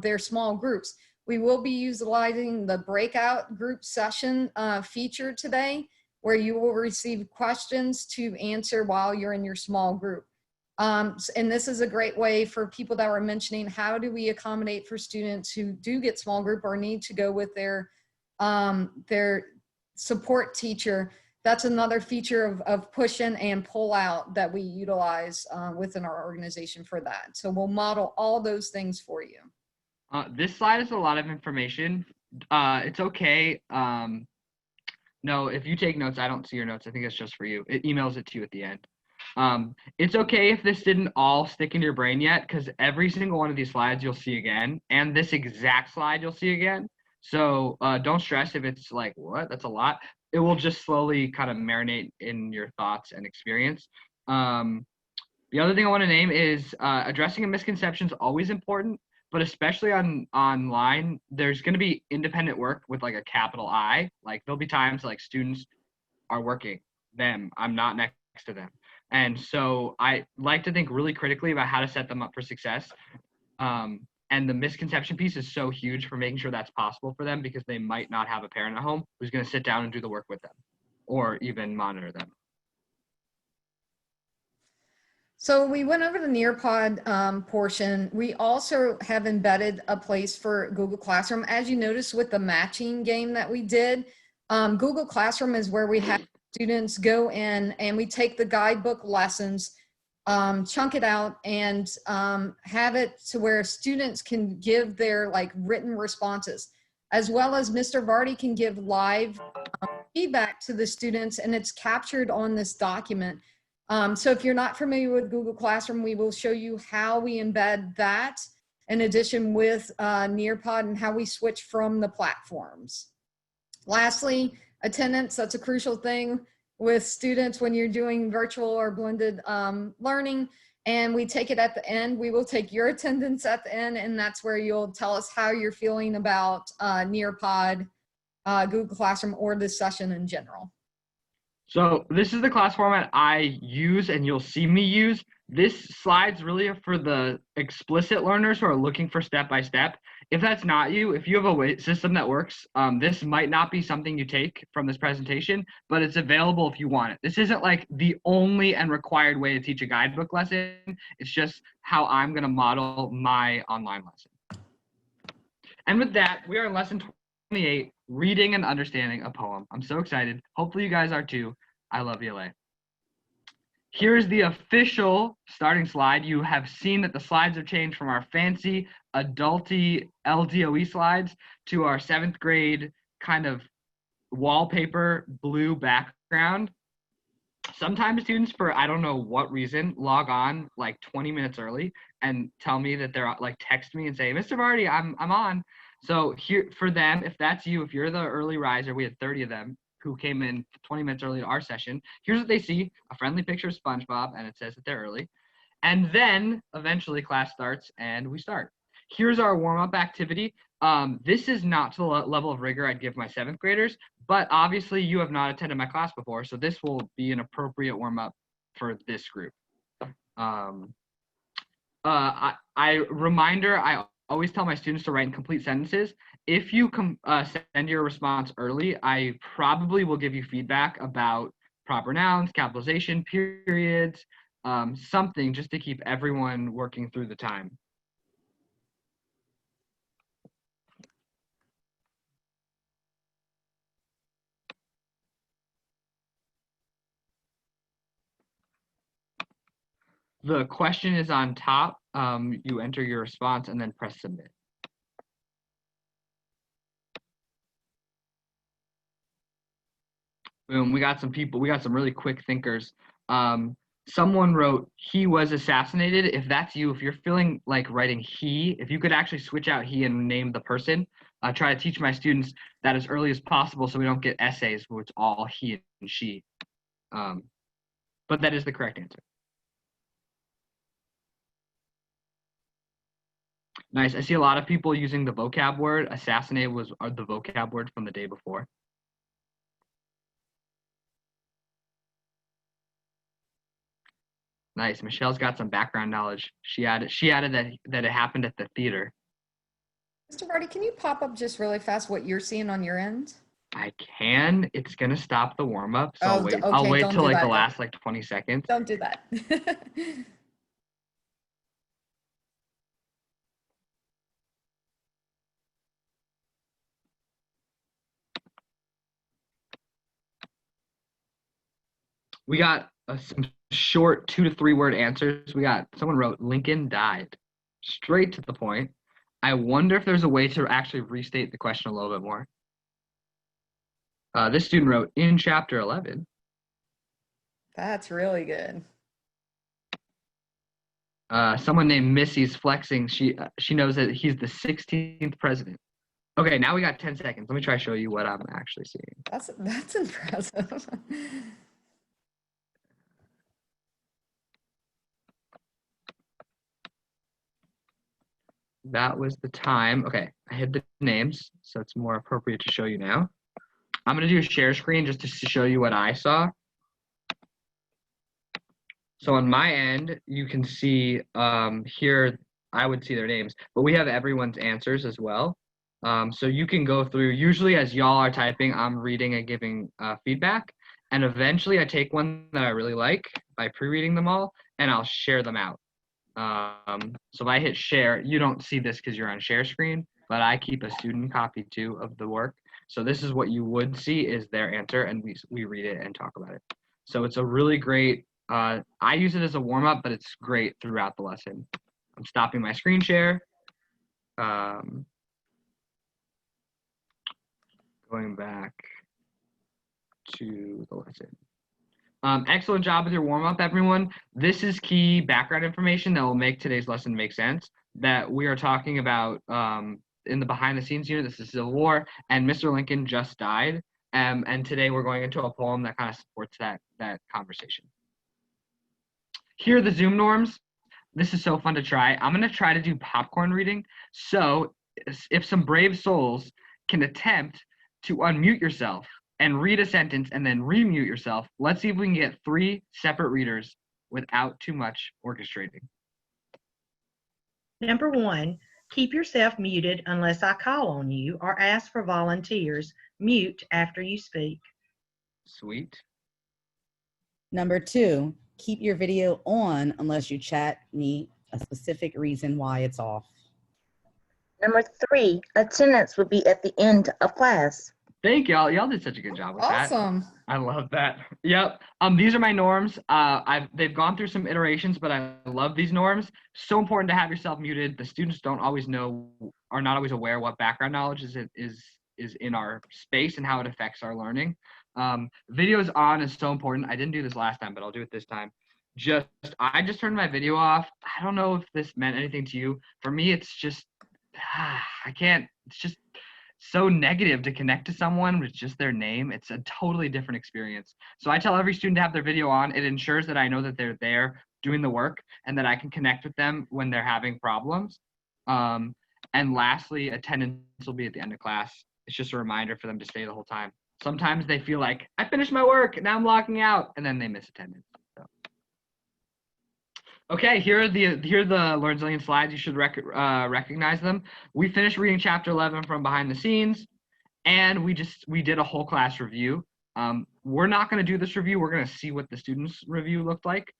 [SPEAKER 4] their small groups. We will be utilizing the breakout group session feature today, where you will receive questions to answer while you're in your small group. And this is a great way for people that were mentioning, how do we accommodate for students who do get small group or need to go with their support teacher. That's another feature of push in and pull out that we utilize within our organization for that. So we'll model all those things for you.
[SPEAKER 3] This slide is a lot of information. It's okay. No, if you take notes, I don't see your notes. I think it's just for you. It emails it to you at the end. It's okay if this didn't all stick into your brain yet, because every single one of these slides you'll see again, and this exact slide you'll see again. So don't stress if it's like, what? That's a lot. It will just slowly kind of marinate in your thoughts and experience. The other thing I want to name is addressing a misconception is always important, but especially online, there's going to be independent work with like a capital I. Like there'll be times like students are working, I'm not next to them. And so I like to think really critically about how to set them up for success. And the misconception piece is so huge for making sure that's possible for them, because they might not have a parent at home who's going to sit down and do the work with them or even monitor them.
[SPEAKER 4] So we went over the Nearpod portion. We also have embedded a place for Google Classroom. As you notice with the matching game that we did, Google Classroom is where we have students go in and we take the guidebook lessons, chunk it out, and have it to where students can give their like written responses, as well as Mr. Vardy can give live feedback to the students, and it's captured on this document. So if you're not familiar with Google Classroom, we will show you how we embed that in addition with Nearpod and how we switch from the platforms. Lastly, attendance, that's a crucial thing with students when you're doing virtual or blended learning, and we take it at the end. We will take your attendance at the end, and that's where you'll tell us how you're feeling about Nearpod, Google Classroom, or this session in general.
[SPEAKER 3] So this is the class format I use and you'll see me use. This slide's really for the explicit learners who are looking for step-by-step. If that's not you, if you have a system that works, this might not be something you take from this presentation, but it's available if you want it. This isn't like the only and required way to teach a guidebook lesson. It's just how I'm going to model my online lesson. And with that, we are in lesson 28, reading and understanding a poem. I'm so excited. Hopefully you guys are too. I love ELA. Here's the official starting slide. You have seen that the slides have changed from our fancy adulty LDOE slides to our 7th grade kind of wallpaper blue background. Sometimes students, for I don't know what reason, log on like 20 minutes early and tell me that they're like, text me and say, Mr. Vardy, I'm on. So here for them, if that's you, if you're the early riser, we had 30 of them who came in 20 minutes early to our session. Here's what they see: a friendly picture of SpongeBob, and it says that they're early. And then eventually class starts and we start. Here's our warm-up activity. This is not to the level of rigor I'd give my 7th graders, but obviously you have not attended my class before, so this will be an appropriate warm-up for this group. Reminder, I always tell my students to write in complete sentences. If you send your response early, I probably will give you feedback about proper nouns, capitalization, periods, something just to keep everyone working through the time. The question is on top. you enter your response and then press submit. Boom, we got some people, we got some really quick thinkers. Someone wrote, he was assassinated. If that's you, if you're feeling like writing he, if you could actually switch out he and name the person, try to teach my students that as early as possible so we don't get essays where it's all he and she. But that is the correct answer. Nice. I see a lot of people using the vocab word. Assassinate was the vocab word from the day before. Nice. Michelle's got some background knowledge. She added that it happened at the theater.
[SPEAKER 4] Mr. Vardy, can you pop up just really fast what you're seeing on your end?
[SPEAKER 3] I can. It's gonna stop the warm up. So
[SPEAKER 4] Oh,
[SPEAKER 3] I'll wait.
[SPEAKER 4] okay,
[SPEAKER 3] I'll wait
[SPEAKER 4] don't
[SPEAKER 3] till
[SPEAKER 4] do
[SPEAKER 3] like
[SPEAKER 4] that.
[SPEAKER 3] the last like 20 seconds.
[SPEAKER 4] Don't do that.
[SPEAKER 3] We got some short 2 to 3 word answers. We got someone wrote Lincoln died. Straight to the point. I wonder if there's a way to actually restate the question a little bit more. This student wrote in chapter 11.
[SPEAKER 4] That's really good.
[SPEAKER 3] Someone named Missy's flexing. She knows that he's the 16th president. Okay, now we got 10 seconds. Let me try to show you what I'm actually seeing.
[SPEAKER 4] That's impressive.
[SPEAKER 3] That was the time. Okay, I hid the names, so it's more appropriate to show you now. I'm gonna do a share screen just to show you what I saw. So on my end, you can see here, I would see their names, but we have everyone's answers as well. So you can go through, usually as y'all are typing, I'm reading and giving feedback. And eventually I take one that I really like by pre-reading them all, and I'll share them out. So if I hit share, you don't see this because you're on share screen, but I keep a student copy too of the work. So this is what you would see is their answer, and we read it and talk about it. So it's a really great, I use it as a warm-up, but it's great throughout the lesson. I'm stopping my screen share. Going back to the lesson. Excellent job with your warm-up, everyone. This is key background information that will make today's lesson make sense, that we are talking about in the behind-the-scenes unit. This is Civil War, and Mr. Lincoln just died. And today we're going into a poem that kind of supports that conversation. Here are the Zoom norms. This is so fun to try. I'm going to try to do popcorn reading. So if some brave souls can attempt to unmute yourself and read a sentence and then remute yourself, let's see if we can get 3 separate readers without too much orchestrating.
[SPEAKER 6] Number 1, keep yourself muted unless I call on you or ask for volunteers. Mute after you speak.
[SPEAKER 3] Sweet.
[SPEAKER 8] Number 2, keep your video on unless you chat me a specific reason why it's off.
[SPEAKER 9] Number 3, attendance would be at the end of class.
[SPEAKER 3] Thank y'all. Y'all did such a good job with that.
[SPEAKER 4] Awesome.
[SPEAKER 3] I love that. Yep. These are my norms. They've gone through some iterations, but I love these norms. So important to have yourself muted. The students don't always know, are not always aware what background knowledge is in our space and how it affects our learning. Videos on is so important. I didn't do this last time, but I'll do it this time. I just turned my video off. I don't know if this meant anything to you. For me, it's just, I can't, it's just so negative to connect to someone with just their name. It's a totally different experience. So I tell every student to have their video on. It ensures that I know that they're there doing the work and that I can connect with them when they're having problems. And lastly, attendance will be at the end of class. It's just a reminder for them to stay the whole time. Sometimes they feel like, I finished my work, now I'm locking out, and then they miss attendance. So. Okay, here are the Learn Zillion slides. You should recognize them. We finished reading chapter 11 from behind the scenes, and we did a whole class review. We're not going to do this review. We're going to see what the students' review looked like.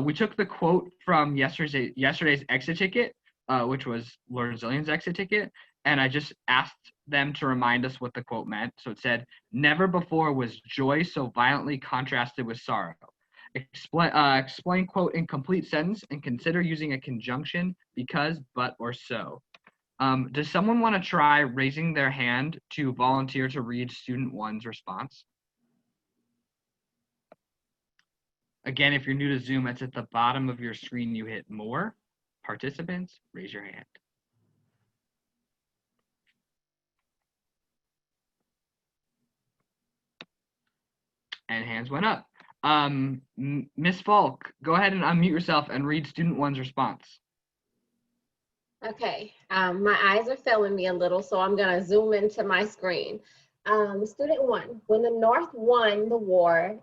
[SPEAKER 3] We took the quote from yesterday's exit ticket, which was Learn Zillion's exit ticket, and I just asked them to remind us what the quote meant. So it said, "Never before was joy so violently contrasted with sorrow. Explain quote in complete sentence and consider using a conjunction because, but, or so. Does someone want to try raising their hand to volunteer to read student one's response? Again, if you're new to Zoom, it's at the bottom of your screen. You hit more. Participants, raise your hand. And hands went up. Miss Falk, go ahead and unmute yourself and read student one's response.
[SPEAKER 10] Okay, my eyes are failing me a little, so I'm gonna zoom into my screen. Student one, when the North won the war,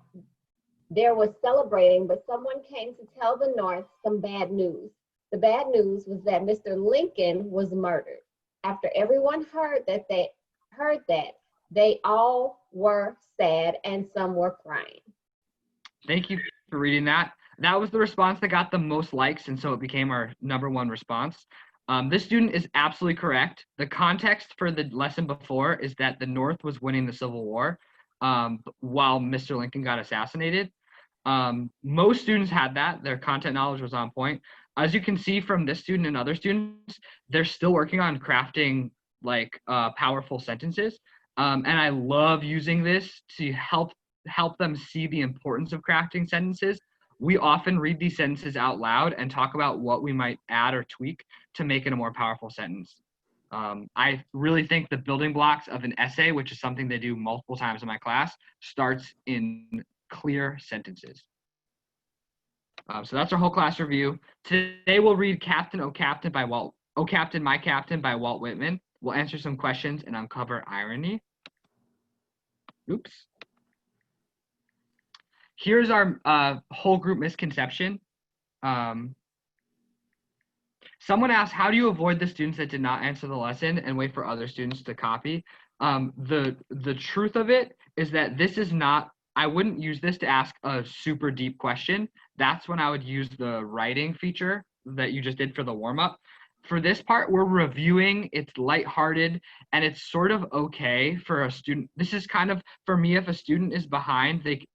[SPEAKER 10] there was celebrating, but someone came to tell the North some bad news. The bad news was that Mr. Lincoln was murdered. After everyone heard that, they all were sad and some were crying.
[SPEAKER 3] Thank you for reading that. That was the response that got the most likes, and so it became our #1 response. This student is absolutely correct. The context for the lesson before is that the North was winning the Civil War while Mr. Lincoln got assassinated. Most students had that. Their content knowledge was on point. As you can see from this student and other students, they're still working on crafting like powerful sentences. And I love using this to help them see the importance of crafting sentences. We often read these sentences out loud and talk about what we might add or tweak to make it a more powerful sentence. I really think the building blocks of an essay, which is something they do multiple times in my class, starts in clear sentences. So that's our whole class review. Today we'll read Captain, Oh Captain by Walt, Oh Captain, My Captain by Walt Whitman. We'll answer some questions and uncover irony. Oops. Here's our whole group misconception. Someone asked, how do you avoid the students that did not answer the lesson and wait for other students to copy? The truth of it is that this is not, I wouldn't use this to ask a super deep question. That's when I would use the writing feature that you just did for the warm-up. For this part, we're reviewing, it's lighthearted, and it's sort of okay for a student. This is kind of, for me, if a student is behind, they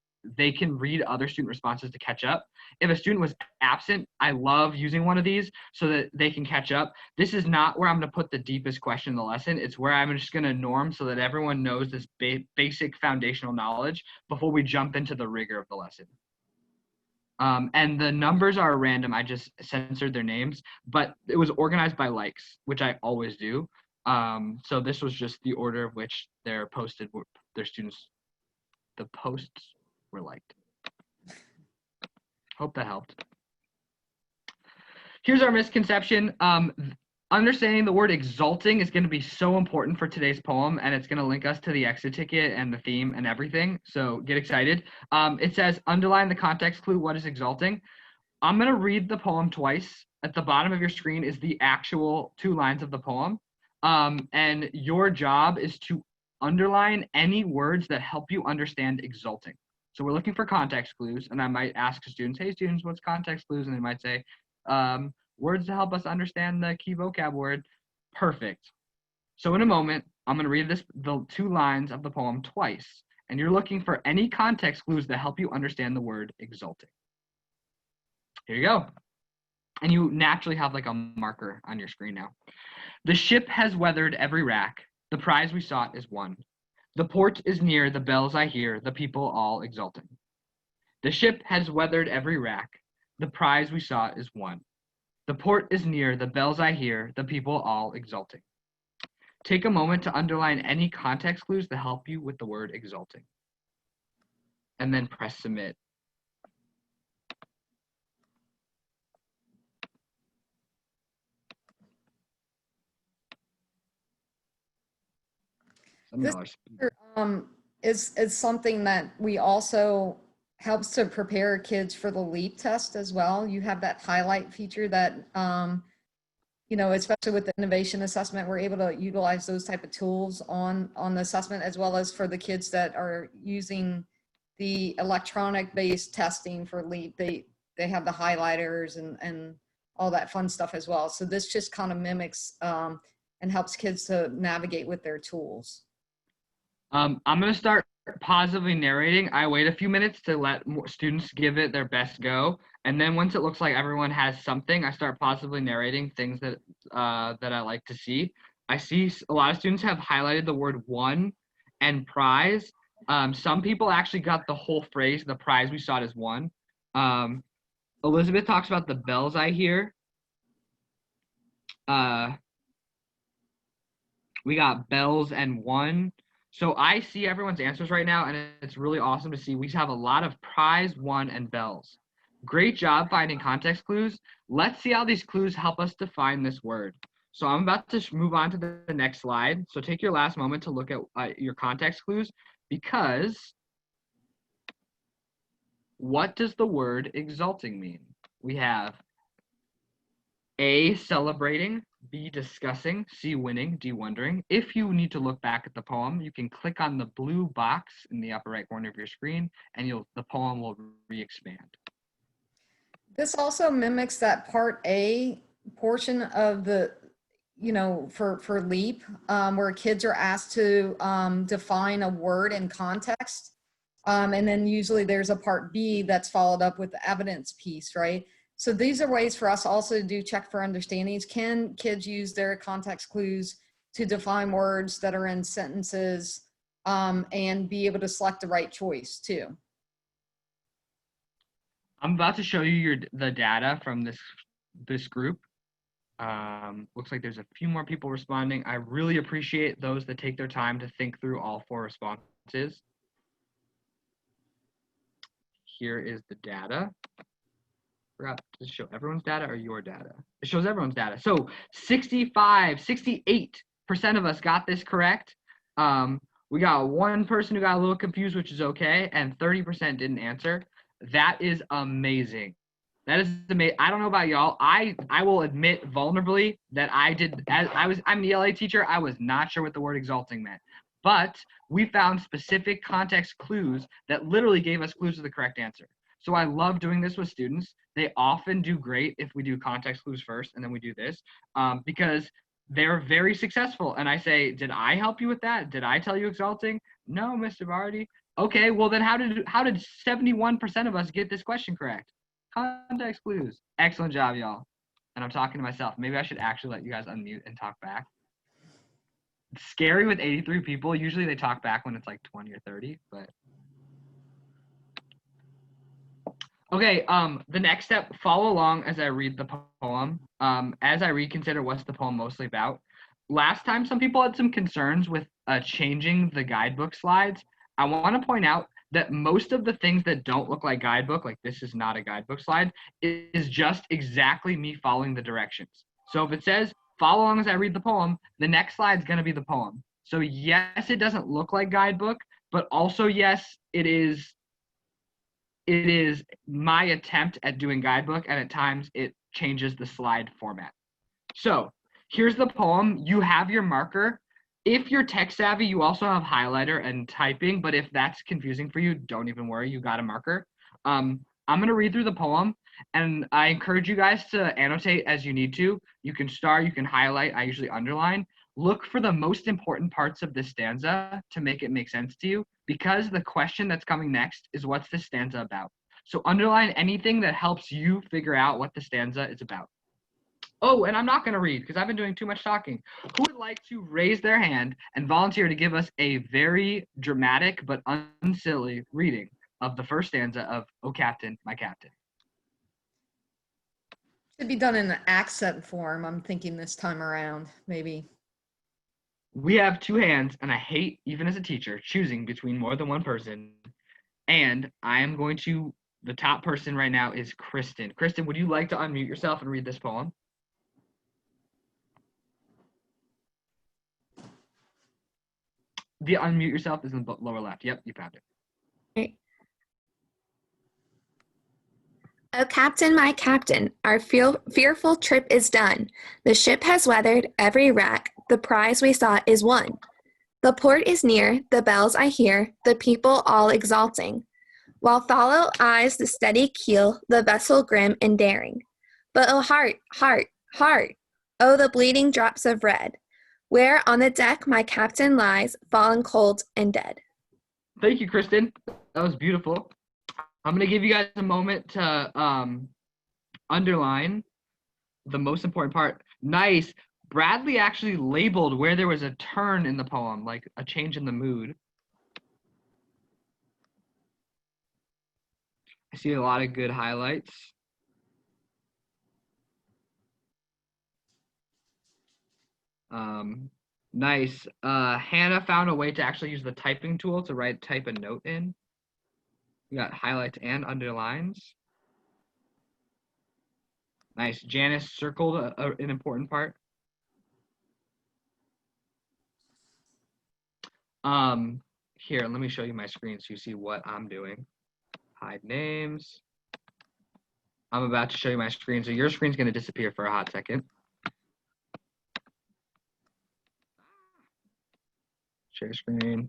[SPEAKER 3] can read other student responses to catch up. If a student was absent, I love using one of these so that they can catch up. This is not where I'm going to put the deepest question in the lesson. It's where I'm just going to norm so that everyone knows this basic foundational knowledge before we jump into the rigor of the lesson. And the numbers are random. I just censored their names, but it was organized by likes, which I always do. So this was just the order of which they're posted, their students, the posts were liked. Hope that helped. Here's our misconception. Understanding the word exalting is going to be so important for today's poem, and it's going to link us to the exit ticket and the theme and everything. So get excited. It says, underline the context clue, what is exalting? I'm going to read the poem twice. At the bottom of your screen is the actual 2 lines of the poem. And your job is to underline any words that help you understand exalting. So we're looking for context clues, and I might ask students, hey students, what's context clues? And they might say, words to help us understand the key vocab word. Perfect. So in a moment, I'm gonna read the 2 lines of the poem twice, and you're looking for any context clues that help you understand the word exalting. Here you go. And you naturally have like a marker on your screen now. The ship has weathered every rack. The prize we sought is won. The port is near, the bells I hear, the people all exulting. The ship has weathered every rack, the prize we sought is won. The port is near, the bells I hear, the people all exulting. Take a moment to underline any context clues to help you with the word exulting. And then press submit.
[SPEAKER 4] This is something that we also helps to prepare kids for the LEAP test as well. You have that highlight feature that, you know, especially with the innovation assessment, we're able to utilize those type of tools on the assessment, as well as for the kids that are using the electronic based testing for LEAP. They have the highlighters and all that fun stuff as well. So this just kind of mimics and helps kids to navigate with their tools.
[SPEAKER 3] I'm going to start positively narrating, I wait a few minutes to let more students give it their best go. And then once it looks like everyone has something, I start positively narrating things that that I like to see. I see a lot of students have highlighted the word won and prize. Some people actually got the whole phrase, the prize we saw it as won. Elizabeth talks about the bells I hear. We got bells and one. So I see everyone's answers right now, and it's really awesome to see. We have a lot of prize, one, and bells. Great job finding context clues. Let's see how these clues help us define this word. So I'm about to move on to the next slide. So take your last moment to look at your context clues, because what does the word exalting mean? We have A, celebrating, B, discussing, C, winning, D, wondering. If you need to look back at the poem, you can click on the blue box in the upper right corner of your screen, and the poem will re-expand.
[SPEAKER 4] This also mimics that part A portion of the, for LEAP, where kids are asked to define a word in context. And then usually there's a part B that's followed up with the evidence piece, right? So these are ways for us also to do check for understandings. Can kids use their context clues to define words that are in sentences and be able to select the right choice too?
[SPEAKER 3] I'm about to show you the data from this group. Looks like there's a few more people responding. I really appreciate those that take their time to think through all 4 responses. Here is the data. Forgot to show everyone's data or your data. It shows everyone's data. So 68% of us got this correct. We got one person who got a little confused, which is okay, and 30% didn't answer. That is amazing. That is amazing. I don't know about y'all. I will admit vulnerably that I'm an ELA teacher. I was not sure what the word exalting meant. But we found specific context clues that literally gave us clues to the correct answer. So I love doing this with students. They often do great if we do context clues first and then we do this, because they're very successful. And I say, did I help you with that? Did I tell you exalting? No, Mr. Vardy. Okay, well then how did 71% of us get this question correct? Context clues. Excellent job, y'all. And I'm talking to myself. Maybe I should actually let you guys unmute and talk back. It's scary with 83 people. Usually they talk back when it's like 20 or 30, but. Okay, the next step, follow along as I read the poem. As I read, consider what's the poem mostly about. Last time, some people had some concerns with changing the guidebook slides. I want to point out that most of the things that don't look like guidebook, like this is not a guidebook slide, is just exactly me following the directions. So if it says, follow along as I read the poem, the next slide is going to be the poem. So yes, it doesn't look like guidebook, but also yes, it is my attempt at doing guidebook, and at times it changes the slide format. So here's the poem. You have your marker. If you're tech savvy, you also have highlighter and typing, but if that's confusing for you, don't even worry, you got a marker. I'm gonna read through the poem, and I encourage you guys to annotate as you need to. You can star, you can highlight, I usually underline. Look for the most important parts of this stanza to make it make sense to you, because the question that's coming next is, what's this stanza about? So underline anything that helps you figure out what the stanza is about. Oh, and I'm not going to read because I've been doing too much talking. Who would like to raise their hand and volunteer to give us a very dramatic but unsilly reading of the first stanza of "Oh Captain, My Captain"?
[SPEAKER 4] Should be done in an accent form, I'm thinking this time around, maybe.
[SPEAKER 3] We have 2 hands, and I hate, even as a teacher, choosing between more than one person. And I am going to, the top person right now is Kristen. Kristen, would you like to unmute yourself and read this poem? The unmute yourself is in the lower left. Yep, you found it.
[SPEAKER 7] Right. Oh, Captain, my Captain, our fearful trip is done. The ship has weathered every wreck. The prize we sought is won. The port is near, the bells I hear, the people all exalting, while follow eyes the steady keel, the vessel grim and daring. But oh heart, heart, heart, oh the bleeding drops of red, where on the deck my captain lies, fallen cold and dead.
[SPEAKER 3] Thank you, Kristen. That was beautiful. I'm going to give you guys a moment to underline the most important part. Nice. Bradley actually labeled where there was a turn in the poem, like a change in the mood. I see a lot of good highlights. Nice. Hannah found a way to actually use the typing tool to type a note in. We got highlights and underlines. Nice. Janice circled an important part. Here, let me show you my screen so you see what I'm doing. Hide names. I'm about to show you my screen, so your screen's going to disappear for a hot second. Share screen.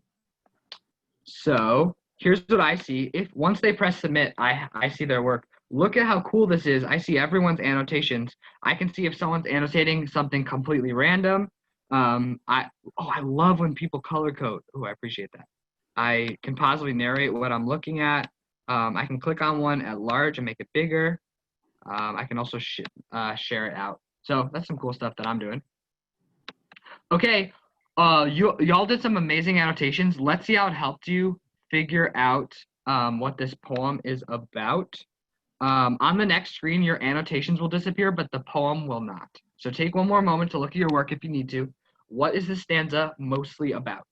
[SPEAKER 3] So here's what I see. Once they press submit, I see their work. Look at how cool this is. I see everyone's annotations. I can see if someone's annotating something completely random. I love when people color code. Oh, I appreciate that. I can positively narrate what I'm looking at. I can click on one at large and make it bigger. I can also share it out. So that's some cool stuff that I'm doing. Okay, y'all did some amazing annotations. Let's see how it helped you figure out what this poem is about. On the next screen, your annotations will disappear, but the poem will not. So take one more moment to look at your work if you need to. What is this stanza mostly about?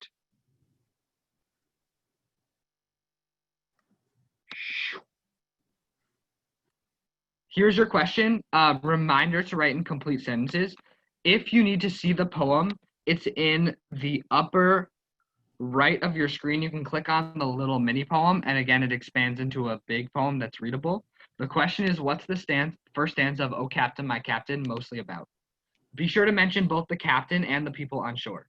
[SPEAKER 3] Here's your question. Reminder to write in complete sentences. If you need to see the poem, it's in the upper right of your screen. You can click on the little mini poem, and again, it expands into a big poem that's readable. The question is, what's the first stanza of "Oh Captain, My Captain" mostly about? Be sure to mention both the captain and the people on shore.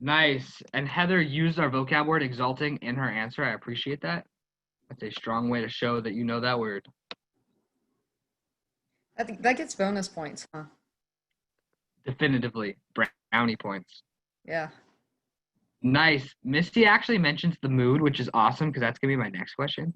[SPEAKER 3] Nice. And Heather used our vocab word exalting in her answer. I appreciate that. That's a strong way to show that you know that word.
[SPEAKER 4] I think that gets bonus points, huh?
[SPEAKER 3] Definitively. Brownie points.
[SPEAKER 4] Yeah.
[SPEAKER 3] Nice. Misty actually mentions the mood, which is awesome because that's going to be my next question.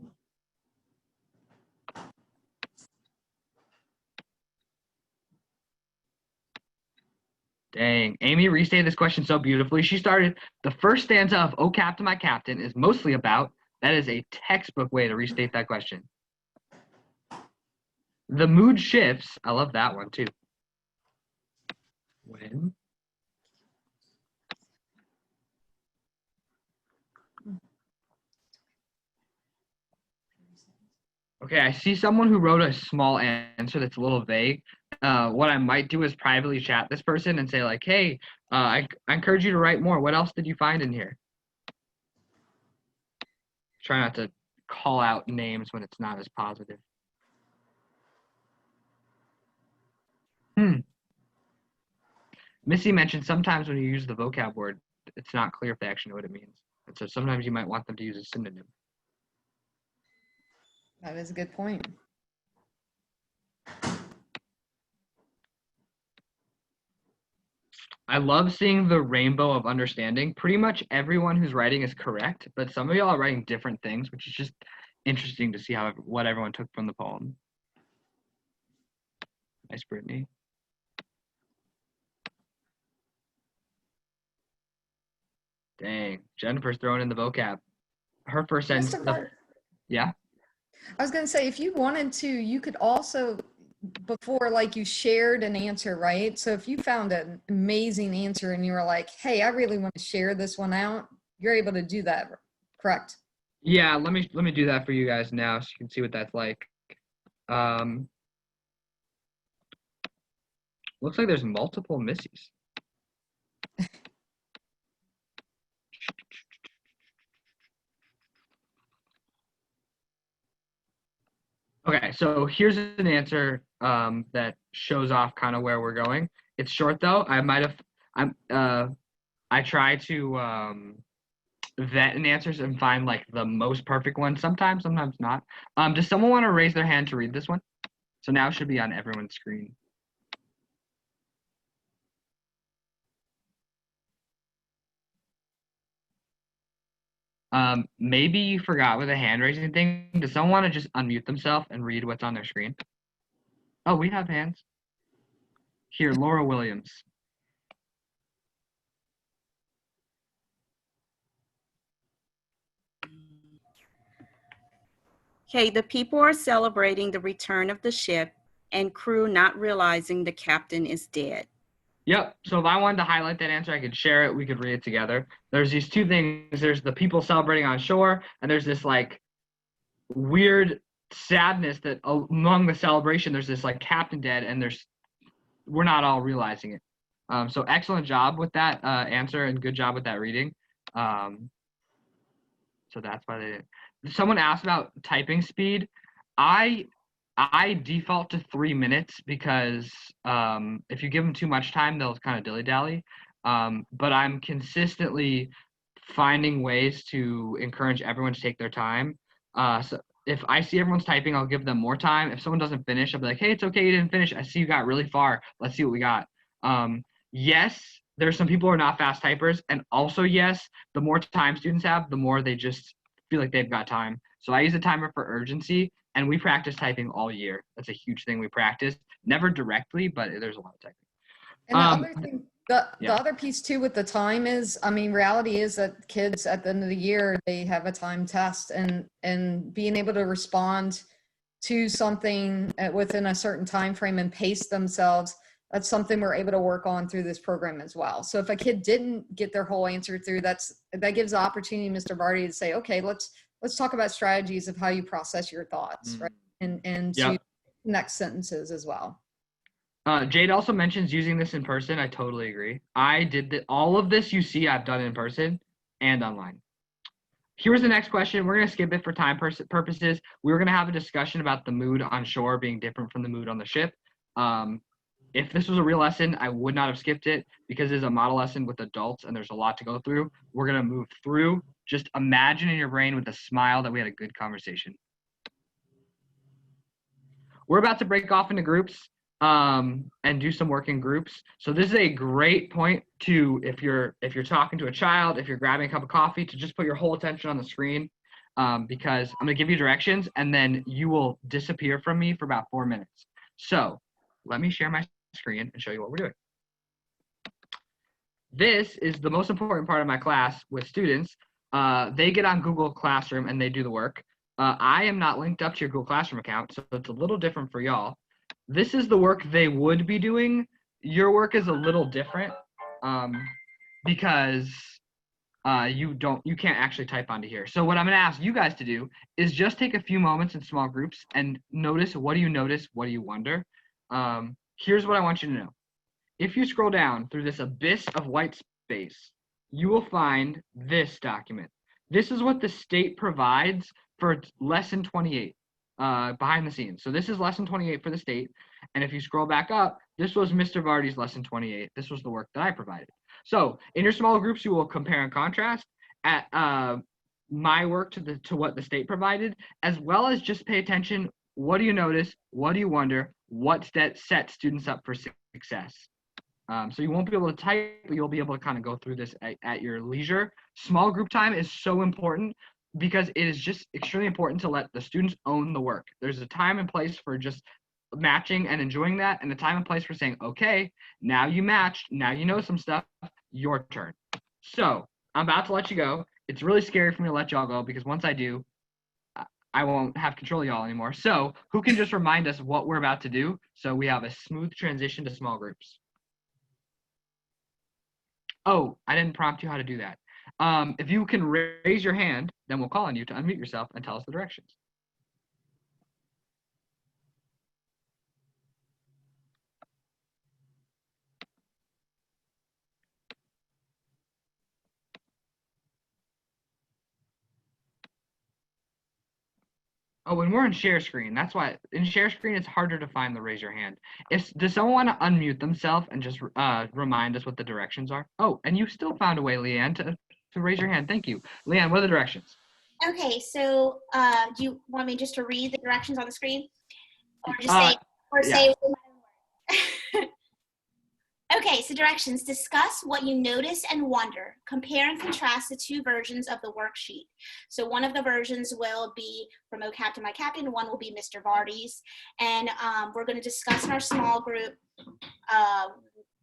[SPEAKER 3] Dang. Amy restated this question so beautifully. She started, the first stanza of "Oh Captain, My Captain" is mostly about. That is a textbook way to restate that question. The mood shifts. I love that one too. When? Okay, I see someone who wrote a small answer that's a little vague. What I might do is privately chat this person and say like, hey, I encourage you to write more. What else did you find in here? Try not to call out names when it's not as positive. Missy mentioned sometimes when you use the vocab word, it's not clear if they actually know what it means. And so sometimes you might want them to use a synonym.
[SPEAKER 4] That is a good point.
[SPEAKER 3] I love seeing the rainbow of understanding. Pretty much everyone who's writing is correct, but some of y'all are writing different things, which is just interesting to see what everyone took from the poem. Nice, Brittany. Dang, Jennifer's throwing in the vocab. Her first sentence. Yeah.
[SPEAKER 4] I was going to say, if you wanted to, you could also, before like you shared an answer, right? So if you found an amazing answer and you were like, hey, I really want to share this one out, you're able to do that, correct?
[SPEAKER 3] Yeah, let me do that for you guys now so you can see what that's like. Looks like there's multiple Missies. Okay, so here's an answer that shows off kind of where we're going. It's short though. I try to vet in answers and find like the most perfect one sometimes, sometimes not. Does someone want to raise their hand to read this one? So now it should be on everyone's screen. Maybe you forgot with the hand raising thing. Does someone want to just unmute themselves and read what's on their screen? Oh, we have hands. Here, Laura Williams.
[SPEAKER 11] Okay, the people are celebrating the return of the ship and crew not realizing the captain is dead.
[SPEAKER 3] Yep. So if I wanted to highlight that answer, I could share it. We could read it together. There's these two things. There's the people celebrating on shore, and there's this like weird sadness that among the celebration, there's this like captain dead, and we're not all realizing it. So excellent job with that answer, and good job with that reading. So that's why they did. Someone asked about typing speed. I default to 3 minutes because if you give them too much time, they'll kind of dilly-dally. But I'm consistently finding ways to encourage everyone to take their time. So if I see everyone's typing, I'll give them more time. If someone doesn't finish, I'll be like, hey, it's okay, you didn't finish. I see you got really far. Let's see what we got. Yes, there's some people who are not fast typers. And also, yes, the more time students have, the more they just feel like they've got time. So I use a timer for urgency, and we practice typing all year. That's a huge thing we practice. Never directly, but there's a lot of typing.
[SPEAKER 4] And the other thing, the other piece too with the time is, I mean, reality is that kids at the end of the year, they have a time test, and being able to respond to something within a certain time frame and pace themselves, that's something we're able to work on through this program as well. So if a kid didn't get their whole answer through, that gives the opportunity, Mr. Vardy, to say, okay, let's talk about strategies of how you process your thoughts, right? And to next sentences as well.
[SPEAKER 3] Jade also mentions using this in person. I totally agree. I did all of this you see I've done in person and online. Here's the next question. We're going to skip it for time purposes. We're going to have a discussion about the mood on shore being different from the mood on the ship. If this was a real lesson, I would not have skipped it because it's a model lesson with adults and there's a lot to go through. We're going to move through. Just imagine in your brain with a smile that we had a good conversation. We're about to break off into groups and do some work in groups. So this is a great point to, if you're talking to a child, if you're grabbing a cup of coffee, to just put your whole attention on the screen because I'm going to give you directions and then you will disappear from me for about 4 minutes. So let me share my screen and show you what we're doing. This is the most important part of my class with students. They get on Google Classroom and they do the work. I am not linked up to your Google Classroom account, so it's a little different for y'all. This is the work they would be doing. Your work is a little different because you can't actually type onto here. So what I'm going to ask you guys to do is just take a few moments in small groups and notice, what do you notice? What do you wonder? Here's what I want you to know. If you scroll down through this abyss of white space, you will find this document. This is what the state provides for lesson 28 behind the scenes. So this is lesson 28 for the state. And if you scroll back up, this was Mr. Vardy's lesson 28. This was the work that I provided. So in your small groups, you will compare and contrast at my work to what the state provided, as well as just pay attention. What do you notice? What do you wonder? What sets students up for success? So you won't be able to type, but you'll be able to kind of go through this at your leisure. Small group time is so important because it is just extremely important to let the students own the work. There's a time and place for just matching and enjoying that, and a time and place for saying, okay, now you matched, now you know some stuff, your turn. So I'm about to let you go. It's really scary for me to let y'all go because once I do, I won't have control of y'all anymore. So who can just remind us what we're about to do so we have a smooth transition to small groups? Oh, I didn't prompt you how to do that. If you can raise your hand, then we'll call on you to unmute yourself and tell us the directions. Oh, when we're in share screen, that's why in share screen it's harder to find the raise your hand. Does someone want to unmute themselves and just remind us what the directions are? Oh, and you still found a way, Leanne, to raise your hand. Thank you. Leanne, what are the directions?
[SPEAKER 12] Okay, so do you want me just to read the directions on the screen? Or just
[SPEAKER 3] Yeah.
[SPEAKER 12] say Okay, so directions. Discuss what you notice and wonder. Compare and contrast the two versions of the worksheet. So one of the versions will be from Oh Captain, My Captain. One will be Mr. Vardy's. And we're going to discuss in our small group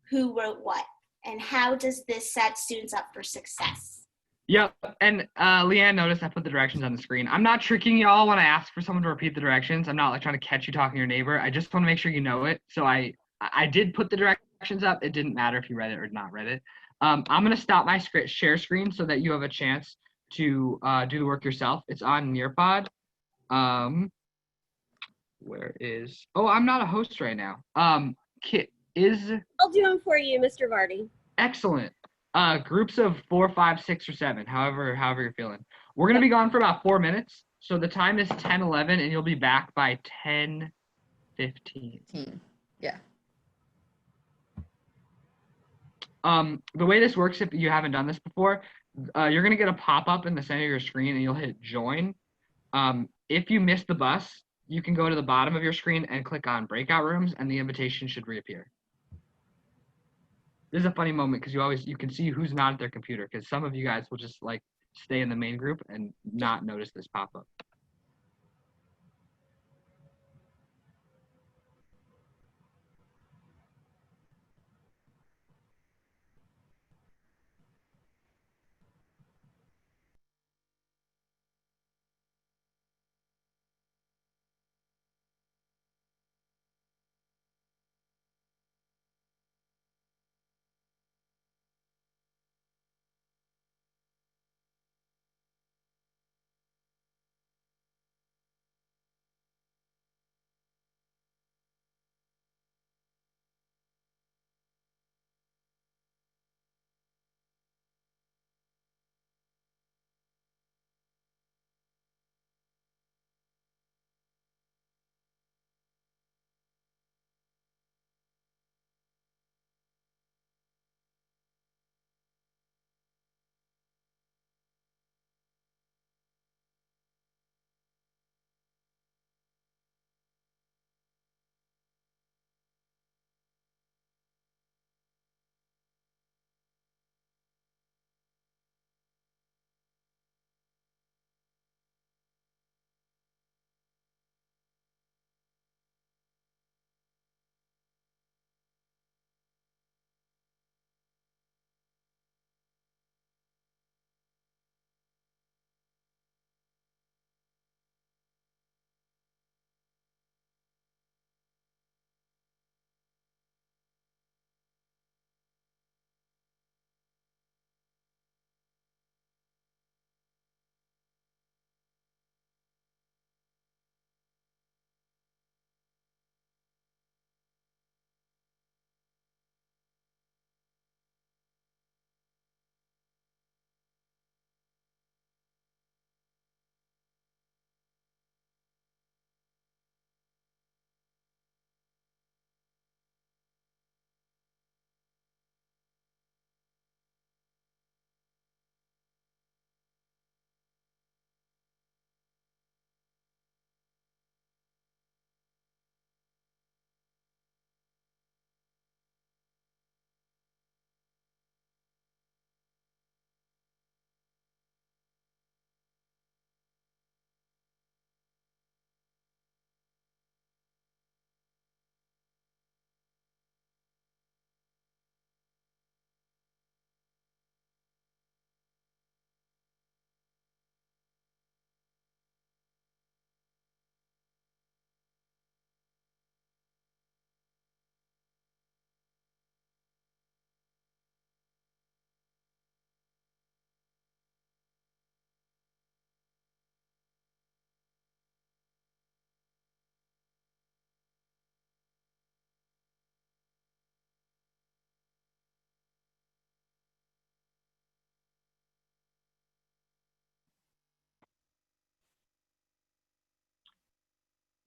[SPEAKER 12] who wrote what and how does this set students up for success.
[SPEAKER 3] Yep, and Leanne noticed I put the directions on the screen. I'm not tricking y'all when I ask for someone to repeat the directions. I'm not like trying to catch you talking to your neighbor. I just want to make sure you know it. So I did put the directions up. It didn't matter if you read it or not read it. I'm going to stop my share screen so that you have a chance to do the work yourself. It's on Nearpod. Where is? Oh, I'm not a host right now. Kit is.
[SPEAKER 1] I'll do them for you, Mr. Vardy.
[SPEAKER 3] Excellent. Groups of 4, 5, 6, or 7, however you're feeling. We're gonna be gone for about 4 minutes, so the time is 10:11, and you'll be back by 10:15.
[SPEAKER 4] Yeah.
[SPEAKER 3] The way this works, if you haven't done this before, you're gonna get a pop-up in the center of your screen, and you'll hit join. If you miss the bus, you can go to the bottom of your screen and click on breakout rooms, and the invitation should reappear. This is a funny moment because you can see who's not at their computer because some of you guys will just like stay in the main group and not notice this pop up.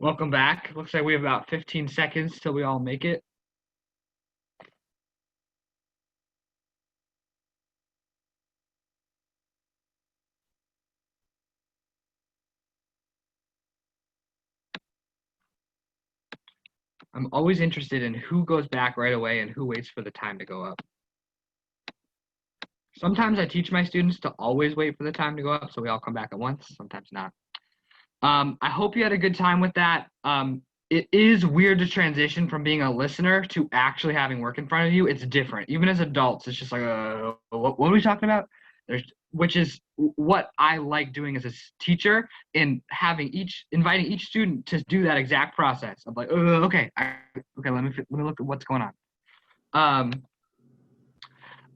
[SPEAKER 3] Welcome back. Looks like we have about 15 seconds till we all make it. I'm always interested in who goes back right away and who waits for the time to go up. Sometimes I teach my students to always wait for the time to go up, so we all come back at once, sometimes not. I hope you had a good time with that. It is weird to transition from being a listener to actually having work in front of you. It's different. Even as adults, it's just like, what are we talking about? Which is what I like doing as a teacher, in inviting each student to do that exact process. I'm like, okay, let me look at what's going on.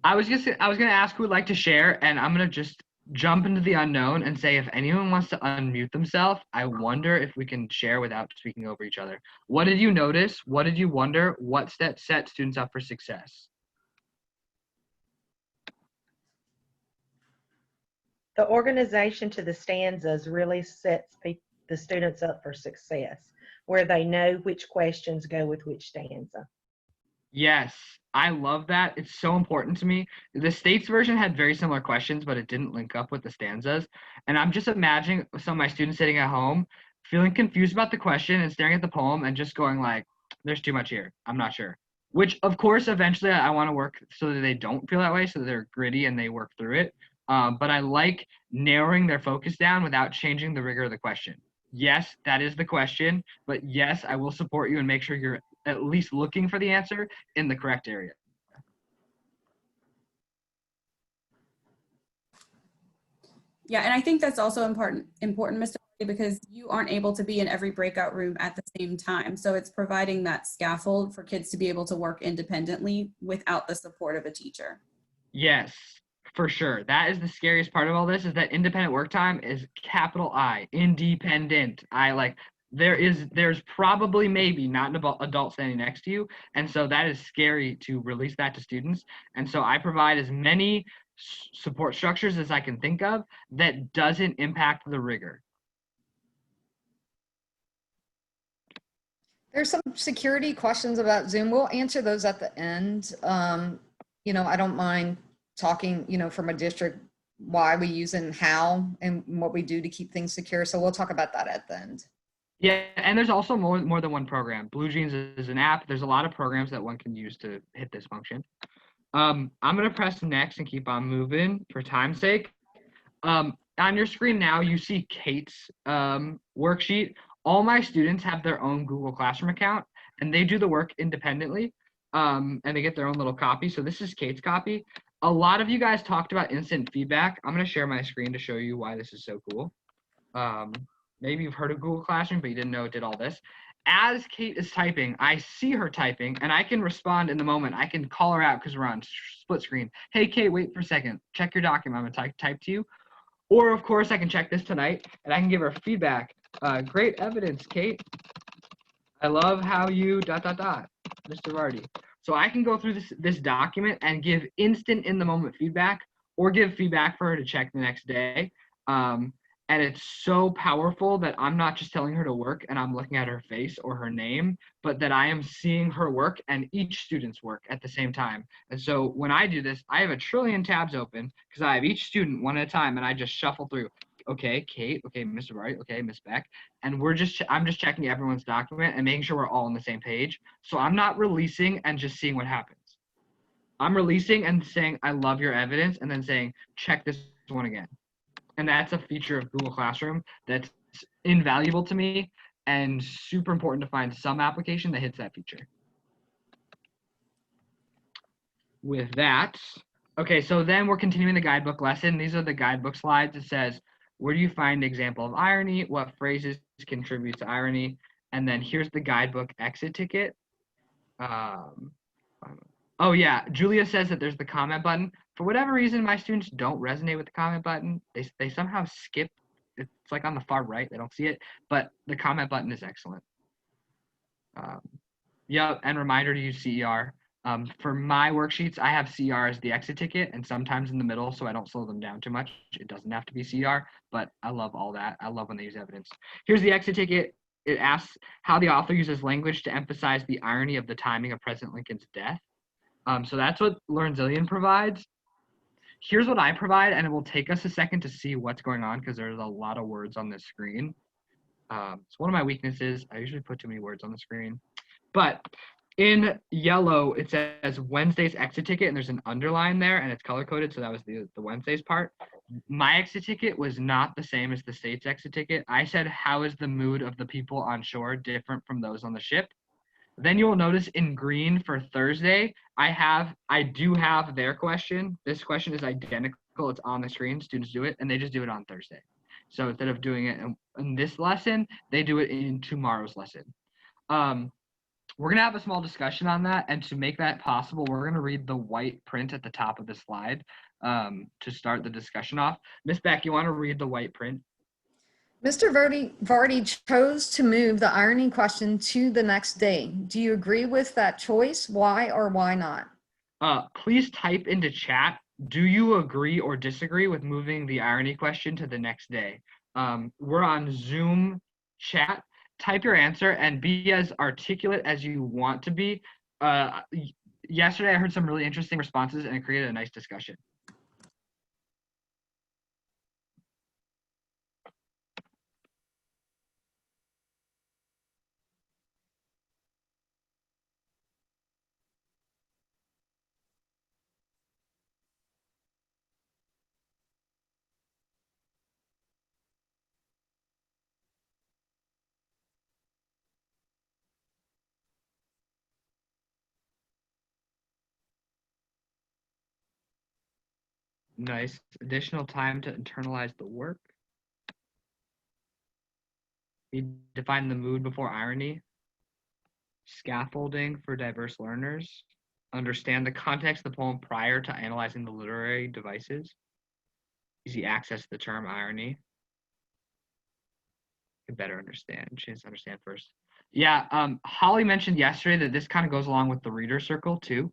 [SPEAKER 3] I was gonna ask who would like to share, and I'm gonna just jump into the unknown and say, if anyone wants to unmute themselves, I wonder if we can share without speaking over each other. What did you notice? What did you wonder? What set students up for success?
[SPEAKER 6] The organization to the stanzas really sets the students up for success, where they know which questions go with which stanza.
[SPEAKER 3] Yes, I love that. It's so important to me. The States version had very similar questions, but it didn't link up with the stanzas. And I'm just imagining some of my students sitting at home feeling confused about the question and staring at the poem and just going like, there's too much here. I'm not sure. Which, of course, eventually I want to work so that they don't feel that way, so that they're gritty and they work through it. But I like narrowing their focus down without changing the rigor of the question. Yes, that is the question, but yes, I will support you and make sure you're at least looking for the answer in the correct area.
[SPEAKER 2] Yeah, and I think that's also important, Mr. because you aren't able to be in every breakout room at the same time. So it's providing that scaffold for kids to be able to work independently without the support of a teacher.
[SPEAKER 3] Yes, for sure. That is the scariest part of all this, is that independent work time is capital I, independent. There's probably maybe not an adult standing next to you. And so that is scary to release that to students. And so I provide as many support structures as I can think of that doesn't impact the rigor.
[SPEAKER 4] There's some security questions about Zoom. We'll answer those at the end. You know, I don't mind talking, you know, from a district, why we use and how and what we do to keep things secure. So we'll talk about that at the end.
[SPEAKER 3] Yeah, and there's also more than one program. Blue Jeans is an app. There's a lot of programs that one can use to hit this function. I'm going to press next and keep on moving for time's sake. On your screen now, you see Kate's worksheet. All my students have their own Google Classroom account, and they do the work independently, and they get their own little copy. So this is Kate's copy. A lot of you guys talked about instant feedback. I'm going to share my screen to show you why this is so cool. Maybe you've heard of Google Classroom, but you didn't know it did all this. As Kate is typing, I see her typing, and I can respond in the moment. I can call her out because we're on split screen. Hey, Kate, wait for a second. Check your document. I'm going to type to you. Or, of course, I can check this tonight, and I can give her feedback. Great evidence, Kate. I love how you ... Mr. Vardy. So I can go through this document and give instant in-the-moment feedback, or give feedback for her to check the next day. And it's so powerful that I'm not just telling her to work and I'm looking at her face or her name, but that I am seeing her work and each student's work at the same time. And so when I do this, I have a trillion tabs open because I have each student one at a time, and I just shuffle through. Okay, Kate, okay, Mr. Wright, okay, Miss Beck. And I'm just checking everyone's document and making sure we're all on the same page. So I'm not releasing and just seeing what happens. I'm releasing and saying, I love your evidence, and then saying, check this one again. And that's a feature of Google Classroom that's invaluable to me and super important to find some application that hits that feature. With that, okay, so then we're continuing the guidebook lesson. These are the guidebook slides. It says, where do you find an example of irony? What phrases contribute to irony? And then here's the guidebook exit ticket. Oh yeah, Julia says that there's the comment button. For whatever reason, my students don't resonate with the comment button. They somehow skip. It's like on the far right. They don't see it, but the comment button is excellent. Yeah, and reminder to use CER. For my worksheets, I have CER as the exit ticket and sometimes in the middle, so I don't slow them down too much. It doesn't have to be CER, but I love all that. I love when they use evidence. Here's the exit ticket. it asks how the author uses language to emphasize the irony of the timing of President Lincoln's death. So that's what Lauren Zillian provides. Here's what I provide, and it will take us a second to see what's going on because there's a lot of words on this screen. It's one of my weaknesses. I usually put too many words on the screen. But in yellow, it says Wednesday's exit ticket, and there's an underline there, and it's color-coded, so that was the Wednesday's part. My exit ticket was not the same as the state's exit ticket. I said, how is the mood of the people on shore different from those on the ship? Then you will notice in green for Thursday, I do have their question. This question is identical. It's on the screen. Students do it, and they just do it on Thursday. So instead of doing it in this lesson, they do it in tomorrow's lesson. We're going to have a small discussion on that, and to make that possible, we're going to read the white print at the top of the slide to start the discussion off. Miss Beck, you want to read the white print?
[SPEAKER 4] Mr. Vardy chose to move the irony question to the next day. Do you agree with that choice? Why or why not?
[SPEAKER 3] Please type into chat, do you agree or disagree with moving the irony question to the next day? We're on Zoom chat. Type your answer and be as articulate as you want to be. Yesterday, I heard some really interesting responses and it created a nice discussion. Nice. Additional time to internalize the work. You define the mood before irony. Scaffolding for diverse learners. Understand the context of the poem prior to analyzing the literary devices. Easy access to the term irony. You can better understand. She needs to understand first. Yeah, Holly mentioned yesterday that this kind of goes along with the reader circle too.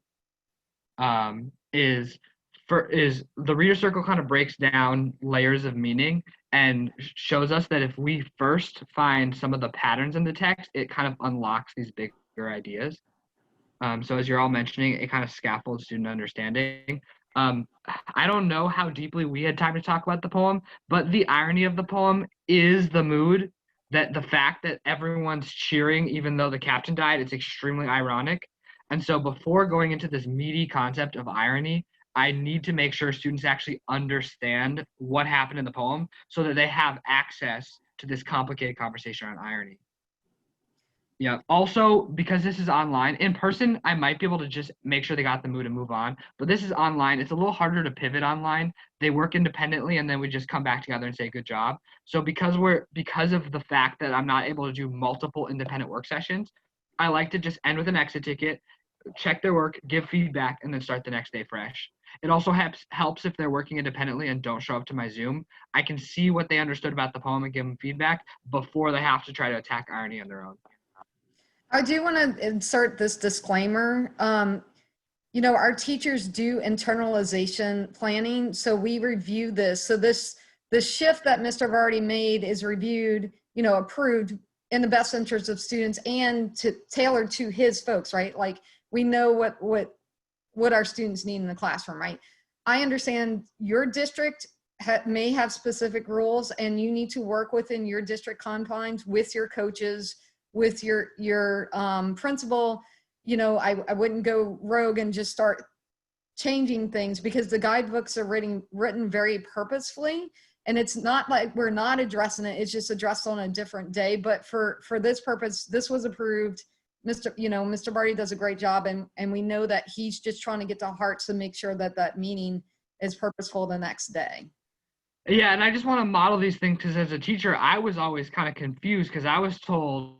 [SPEAKER 3] The reader circle kind of breaks down layers of meaning and shows us that if we first find some of the patterns in the text, it kind of unlocks these bigger ideas. So as you're all mentioning, it kind of scaffolds student understanding. I don't know how deeply we had time to talk about the poem, but the irony of the poem is the mood, that the fact that everyone's cheering even though the captain died, it's extremely ironic. And so before going into this meaty concept of irony, I need to make sure students actually understand what happened in the poem so that they have access to this complicated conversation around irony. Yeah, also, because this is online, in person, I might be able to just make sure they got the mood and move on. But this is online. It's a little harder to pivot online. They work independently, and then we just come back together and say, good job. So because of the fact that I'm not able to do multiple independent work sessions, I like to just end with an exit ticket, check their work, give feedback, and then start the next day fresh. It also helps if they're working independently and don't show up to my Zoom. I can see what they understood about the poem and give them feedback before they have to try to attack irony on their own.
[SPEAKER 4] I do want to insert this disclaimer. Our teachers do internalization planning, so we review this. So the shift that Mr. Vardy made is reviewed, approved in the best interest of students and tailored to his folks, right? Like we know what our students need in the classroom, right? I understand your district may have specific rules and you need to work within your district confines with your coaches, with your principal. I wouldn't go rogue and just start changing things because the guidebooks are written very purposefully. And it's not like we're not addressing it, it's just addressed on a different day. But for this purpose, this was approved. Mr. Barty does a great job, and we know that he's just trying to get to hearts to make sure that meaning is purposeful the next day.
[SPEAKER 3] Yeah, and I just want to model these things because as a teacher, I was always kind of confused because I was told,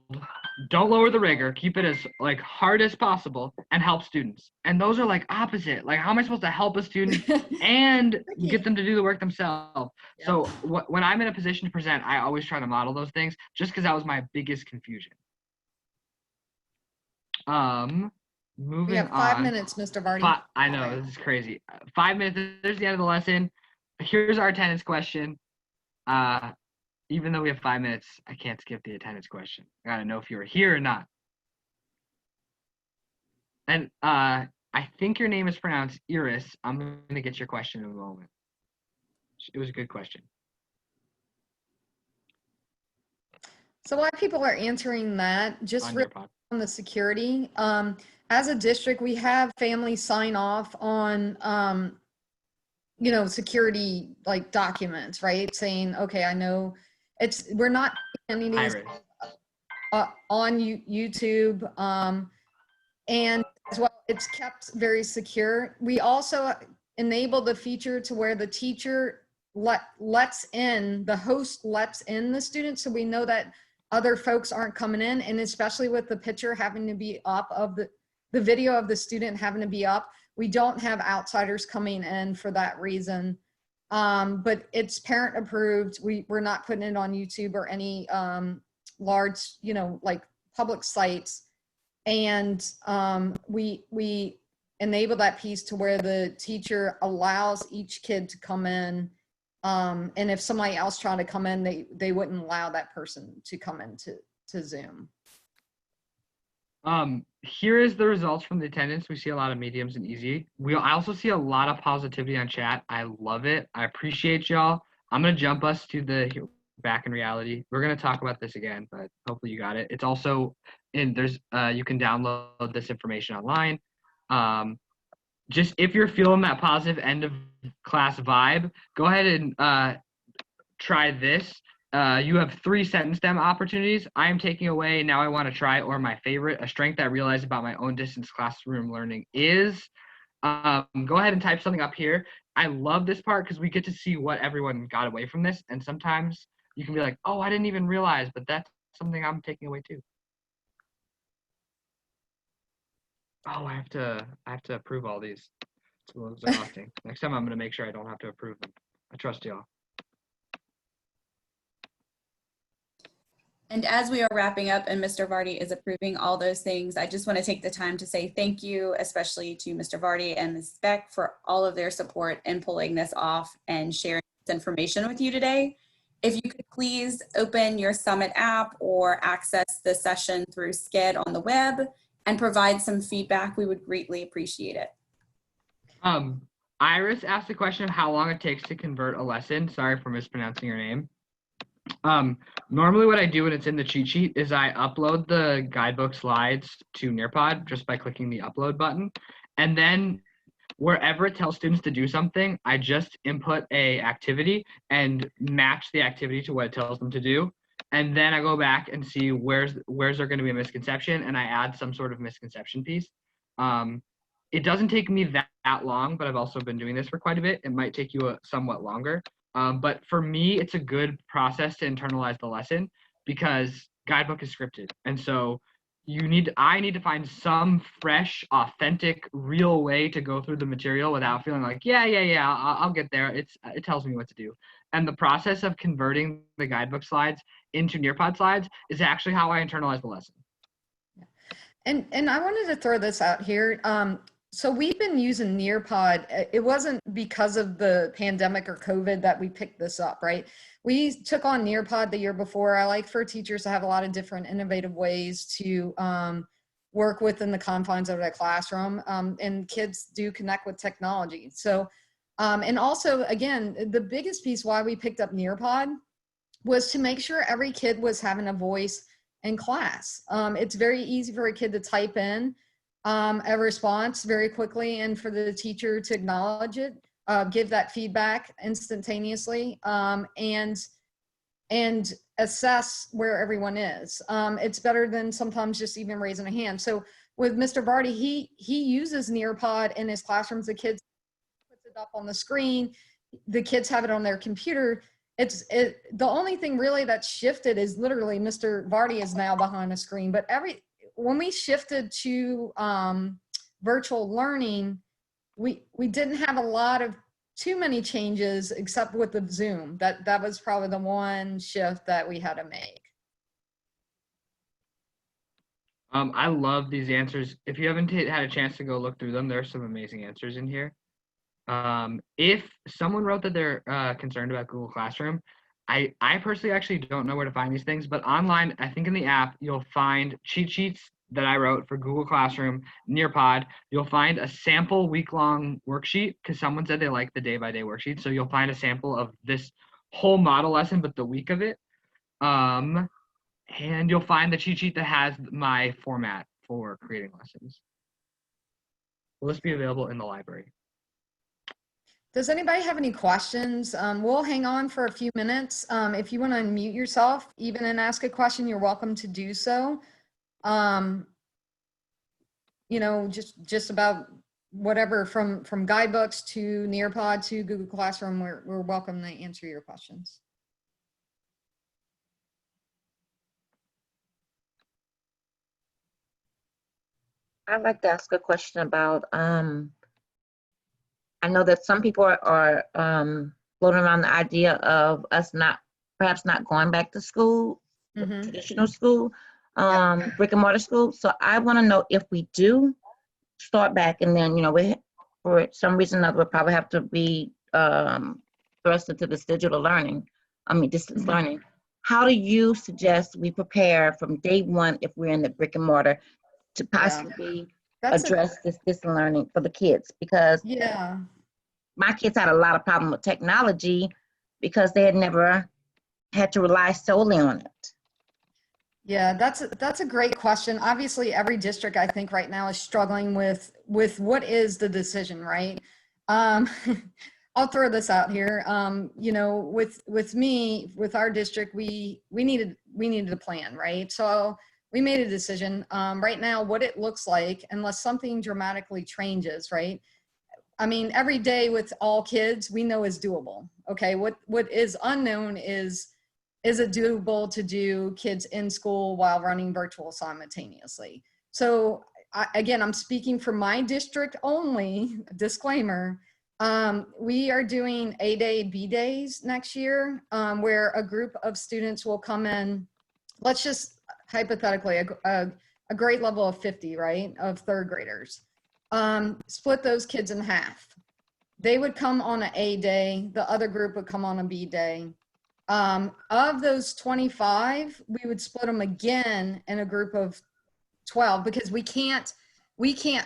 [SPEAKER 3] don't lower the rigor, keep it as hard as possible and help students. And those are opposite. How am I supposed to help a student and get them to do the work themselves? Yeah. So when I'm in a position to present, I always try to model those things just because that was my biggest confusion. Moving
[SPEAKER 4] we have 5 minutes, Mr. Vardy.
[SPEAKER 3] I know, this is crazy. 5 minutes, there's the end of the lesson. Here's our attendance question. Even though we have 5 minutes, I can't skip the attendance question. I gotta know if you were here or not. And I think your name is pronounced Iris. I'm gonna get your question in a moment. It was a good question.
[SPEAKER 4] So while people are answering that, just really on the security, as a district, we have families sign off on, you know, security like documents, right? Saying, okay, I know we're not any of these on YouTube, and as well, it's kept very secure. We also enable the feature to where the teacher lets in, the host lets in the student, so we know that other folks aren't coming in, and especially with the picture having to be up of the video of the student having to be up, we don't have outsiders coming in for that reason. But it's parent approved. We're not putting it on YouTube or any large, you know, like public sites. And we enable that piece to where the teacher allows each kid to come in. And if somebody else tried to come in, they wouldn't allow that person to come into Zoom.
[SPEAKER 3] Here is the results from the attendance. We see a lot of mediums and easy. I also see a lot of positivity on chat. I love it. I appreciate y'all. I'm gonna jump us to the back in reality. We're gonna talk about this again, but hopefully you got it. It's also there's you can download this information online. Just if you're feeling that positive end of class vibe, go ahead and try this. You have 3 sentence stem opportunities. I am taking away now I want to try, or my favorite, a strength I realized about my own distance classroom learning is. Go ahead and type something up here. I love this part because we get to see what everyone got away from this. And sometimes you can be like, oh, I didn't even realize, but that's something I'm taking away too. Oh, I have to approve all these. It's a little exhausting. Next time I'm gonna make sure I don't have to approve them. I trust y'all.
[SPEAKER 2] And as we are wrapping up and Mr. Vardy is approving all those things, I just want to take the time to say thank you, especially to Mr. Vardy and Ms. Beck for all of their support in pulling this off and sharing this information with you today. If you could please open your Summit app or access the session through Sched on the web and provide some feedback, we would greatly appreciate it.
[SPEAKER 3] Iris asked the question of how long it takes to convert a lesson. Sorry for mispronouncing your name. Normally what I do when it's in the cheat sheet is I upload the guidebook slides to Nearpod just by clicking the upload button. And then wherever it tells students to do something, I just input a activity and match the activity to what it tells them to do. And then I go back and see where's there going to be a misconception, and I add some sort of misconception piece. It doesn't take me that long, but I've also been doing this for quite a bit. It might take you somewhat longer. But for me, it's a good process to internalize the lesson because Guidebook is scripted. And so I need to find some fresh, authentic, real way to go through the material without feeling like, yeah, I'll get there. It tells me what to do. And the process of converting the Guidebook slides into Nearpod slides is actually how I internalize the lesson.
[SPEAKER 4] And I wanted to throw this out here. So we've been using Nearpod. It wasn't because of the pandemic or COVID that we picked this up, right? We took on Nearpod the year before. I like for teachers to have a lot of different innovative ways to work within the confines of their classroom, and kids do connect with technology. So, and also, again, the biggest piece why we picked up Nearpod was to make sure every kid was having a voice in class. It's very easy for a kid to type in a response very quickly and for the teacher to acknowledge it, give that feedback instantaneously, and assess where everyone is. It's better than sometimes just even raising a hand. So with Mr. Vardy, he uses Nearpod in his classrooms. The kids puts it up on the screen. The kids have it on their computer. The only thing really that's shifted is literally Mr. Vardy is now behind a screen, but when we shifted to virtual learning, we didn't have a lot of too many changes except with the Zoom. That was probably the one shift that we had to make.
[SPEAKER 3] I love these answers. If you haven't had a chance to go look through them, there are some amazing answers in here. If someone wrote that they're concerned about Google Classroom, I personally actually don't know where to find these things, but online, I think in the app, you'll find cheat sheets that I wrote for Google Classroom, Nearpod. You'll find a sample week-long worksheet because someone said they like the day-by-day worksheet. So you'll find a sample of this whole model lesson, but the week of it. And you'll find the cheat sheet that has my format for creating lessons. Will this be available in the library?
[SPEAKER 4] Does anybody have any questions? We'll hang on for a few minutes. If you want to unmute yourself, even and ask a question, you're welcome to do so. You know, just about whatever from Guidebooks to Nearpod to Google Classroom, we're welcome to answer your questions.
[SPEAKER 9] I'd like to ask a question about, I know that some people are floating around the idea of us perhaps not going back to school, traditional school, brick and mortar school. So I want to know if we do start back and then, you know, for some reason or another, we'll probably have to be thrust into this digital learning, distance learning. How do you suggest we prepare from day one if we're in the brick and mortar to possibly address this distance learning for the kids? Because my kids had a lot of problem with technology because they had never had to rely solely on it.
[SPEAKER 4] Yeah, that's a great question. Obviously, every district I think right now is struggling with what is the decision, right? I'll throw this out here. You know, with our district, we needed a plan, right? So we made a decision. Right now, what it looks like, unless something dramatically changes, right? I mean, every day with all kids, we know is doable. Okay, what is unknown is it doable to do kids in school while running virtual simultaneously? So again, I'm speaking for my district only, disclaimer. We are doing A-Day, B-Days next year, where a group of students will come in, let's just hypothetically, a grade level of 50, right, of third graders. Split those kids in half. They would come on an A day, the other group would come on a B day. Of those 25, we would split them again in a group of 12 because we can't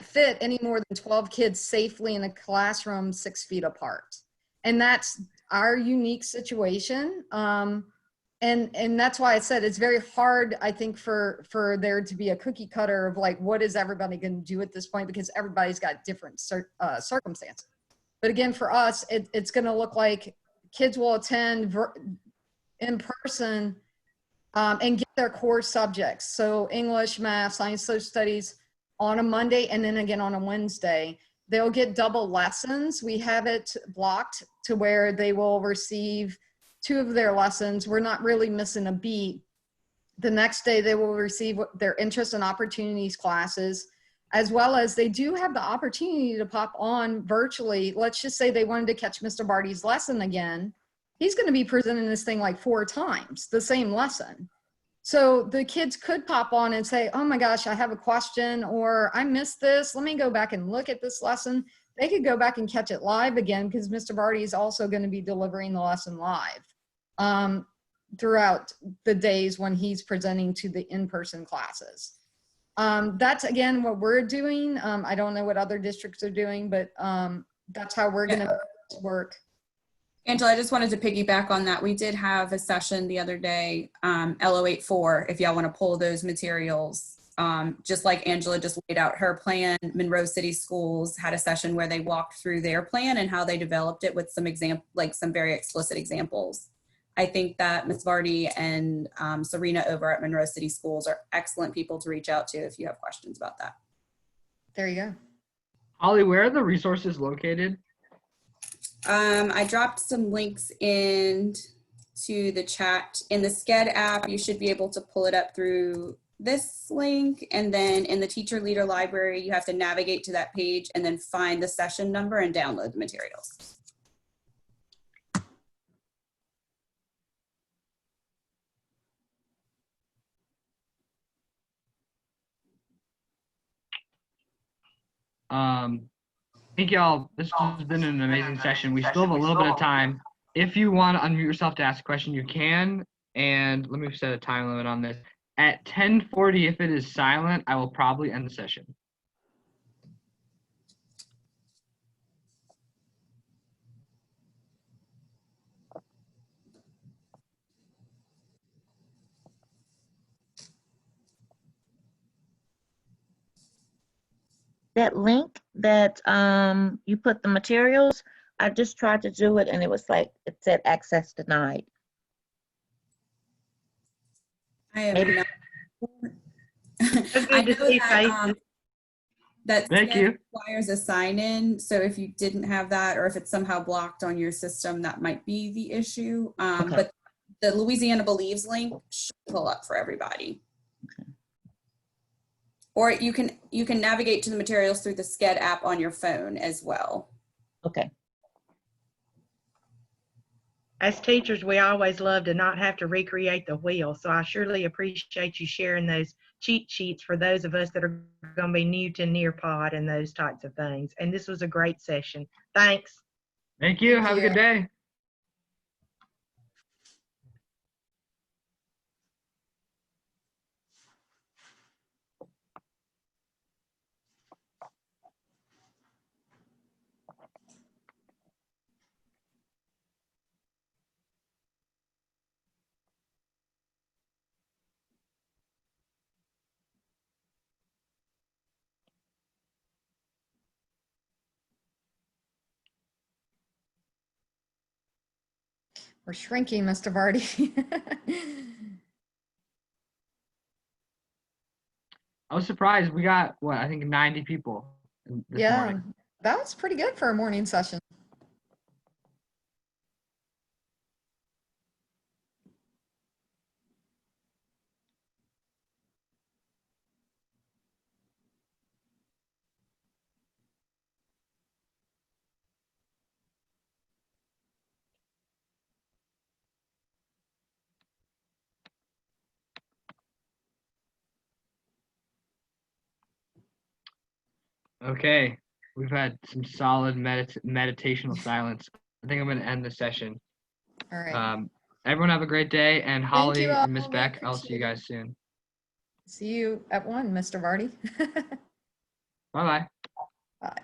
[SPEAKER 4] fit any more than 12 kids safely in a classroom 6 feet apart. And that's our unique situation. And that's why I said it's very hard, I think, for there to be a cookie cutter of like, what is everybody going to do at this point? Because everybody's got different circumstances. But again, for us, it's going to look like kids will attend in person and get their core subjects. So English, math, science, social studies on a Monday and then again on a Wednesday. They'll get double lessons. We have it blocked to where they will receive 2 of their lessons. We're not really missing a beat. The next day they will receive their interest and opportunities classes, as well as they do have the opportunity to pop on virtually. Let's just say they wanted to catch Mr. Barty's lesson again. He's going to be presenting this thing like 4 times, the same lesson. So the kids could pop on and say, oh my gosh, I have a question, or I missed this. Let me go back and look at this lesson. They could go back and catch it live again because Mr. Barty is also going to be delivering the lesson live throughout the days when he's presenting to the in-person classes. That's, again, what we're doing. I don't know what other districts are doing, but that's how we're going to work.
[SPEAKER 2] Angela, I just wanted to piggyback on that. We did have a session the other day, LO84, if y'all want to pull those materials. Just like Angela just laid out her plan, Monroe City Schools had a session where they walked through their plan and how they developed it with some very explicit examples. I think that Ms. Vardy and Serena over at Monroe City Schools are excellent people to reach out to if you have questions about that.
[SPEAKER 4] There you go.
[SPEAKER 3] Holly, where are the resources located?
[SPEAKER 2] I dropped some links in to the chat. In the SCED app, you should be able to pull it up through this link. And then in the Teacher Leader Library, you have to navigate to that page and then find the session number and download the materials.
[SPEAKER 3] Thank y'all. This has been an amazing session. We still have a little bit of time if you want to unmute yourself to ask a question, you can. And let me set a time limit on this. At 10:40, if it is silent, I will probably end the session.
[SPEAKER 9] That link that you put the materials, I just tried to do it and it was like, it said access denied.
[SPEAKER 2] I am
[SPEAKER 9] Maybe-
[SPEAKER 2] not.
[SPEAKER 6] It's
[SPEAKER 2] I
[SPEAKER 6] good
[SPEAKER 2] know
[SPEAKER 6] to see
[SPEAKER 2] that,
[SPEAKER 6] faces.
[SPEAKER 2] that
[SPEAKER 3] Thank
[SPEAKER 2] SCED
[SPEAKER 3] you.
[SPEAKER 2] requires a sign-in. So if you didn't have that, or if it's somehow blocked on your system, that might be the issue.
[SPEAKER 9] Okay.
[SPEAKER 2] But the Louisiana Believes link should pull up for everybody.
[SPEAKER 9] Okay.
[SPEAKER 2] Or you can navigate to the materials through the SCED app on your phone as well.
[SPEAKER 9] Okay.
[SPEAKER 6] As teachers, we always love to not have to recreate the wheel. So I surely appreciate you sharing those cheat sheets for those of us that are going to be new to Nearpod and those types of things. And this was a great session. Thanks.
[SPEAKER 3] Thank you.
[SPEAKER 4] Thank
[SPEAKER 3] Have a
[SPEAKER 4] you.
[SPEAKER 3] good day.
[SPEAKER 4] We're shrinking, Mr. Vardy.
[SPEAKER 3] I was surprised. We got, what, I think 90 people this
[SPEAKER 4] Yeah,
[SPEAKER 3] morning.
[SPEAKER 4] that was pretty good for a morning session.
[SPEAKER 3] Okay. We've had some solid meditational silence. I think I'm going to end the session.
[SPEAKER 4] All right.
[SPEAKER 3] Everyone have a great day. And
[SPEAKER 4] Thank
[SPEAKER 3] Holly
[SPEAKER 4] you
[SPEAKER 3] and Miss
[SPEAKER 4] all. We
[SPEAKER 3] Beck, I'll see you
[SPEAKER 4] appreciate it.
[SPEAKER 3] guys soon.
[SPEAKER 4] See you at 1, Mr. Vardy.
[SPEAKER 3] Bye-bye.
[SPEAKER 4] Bye.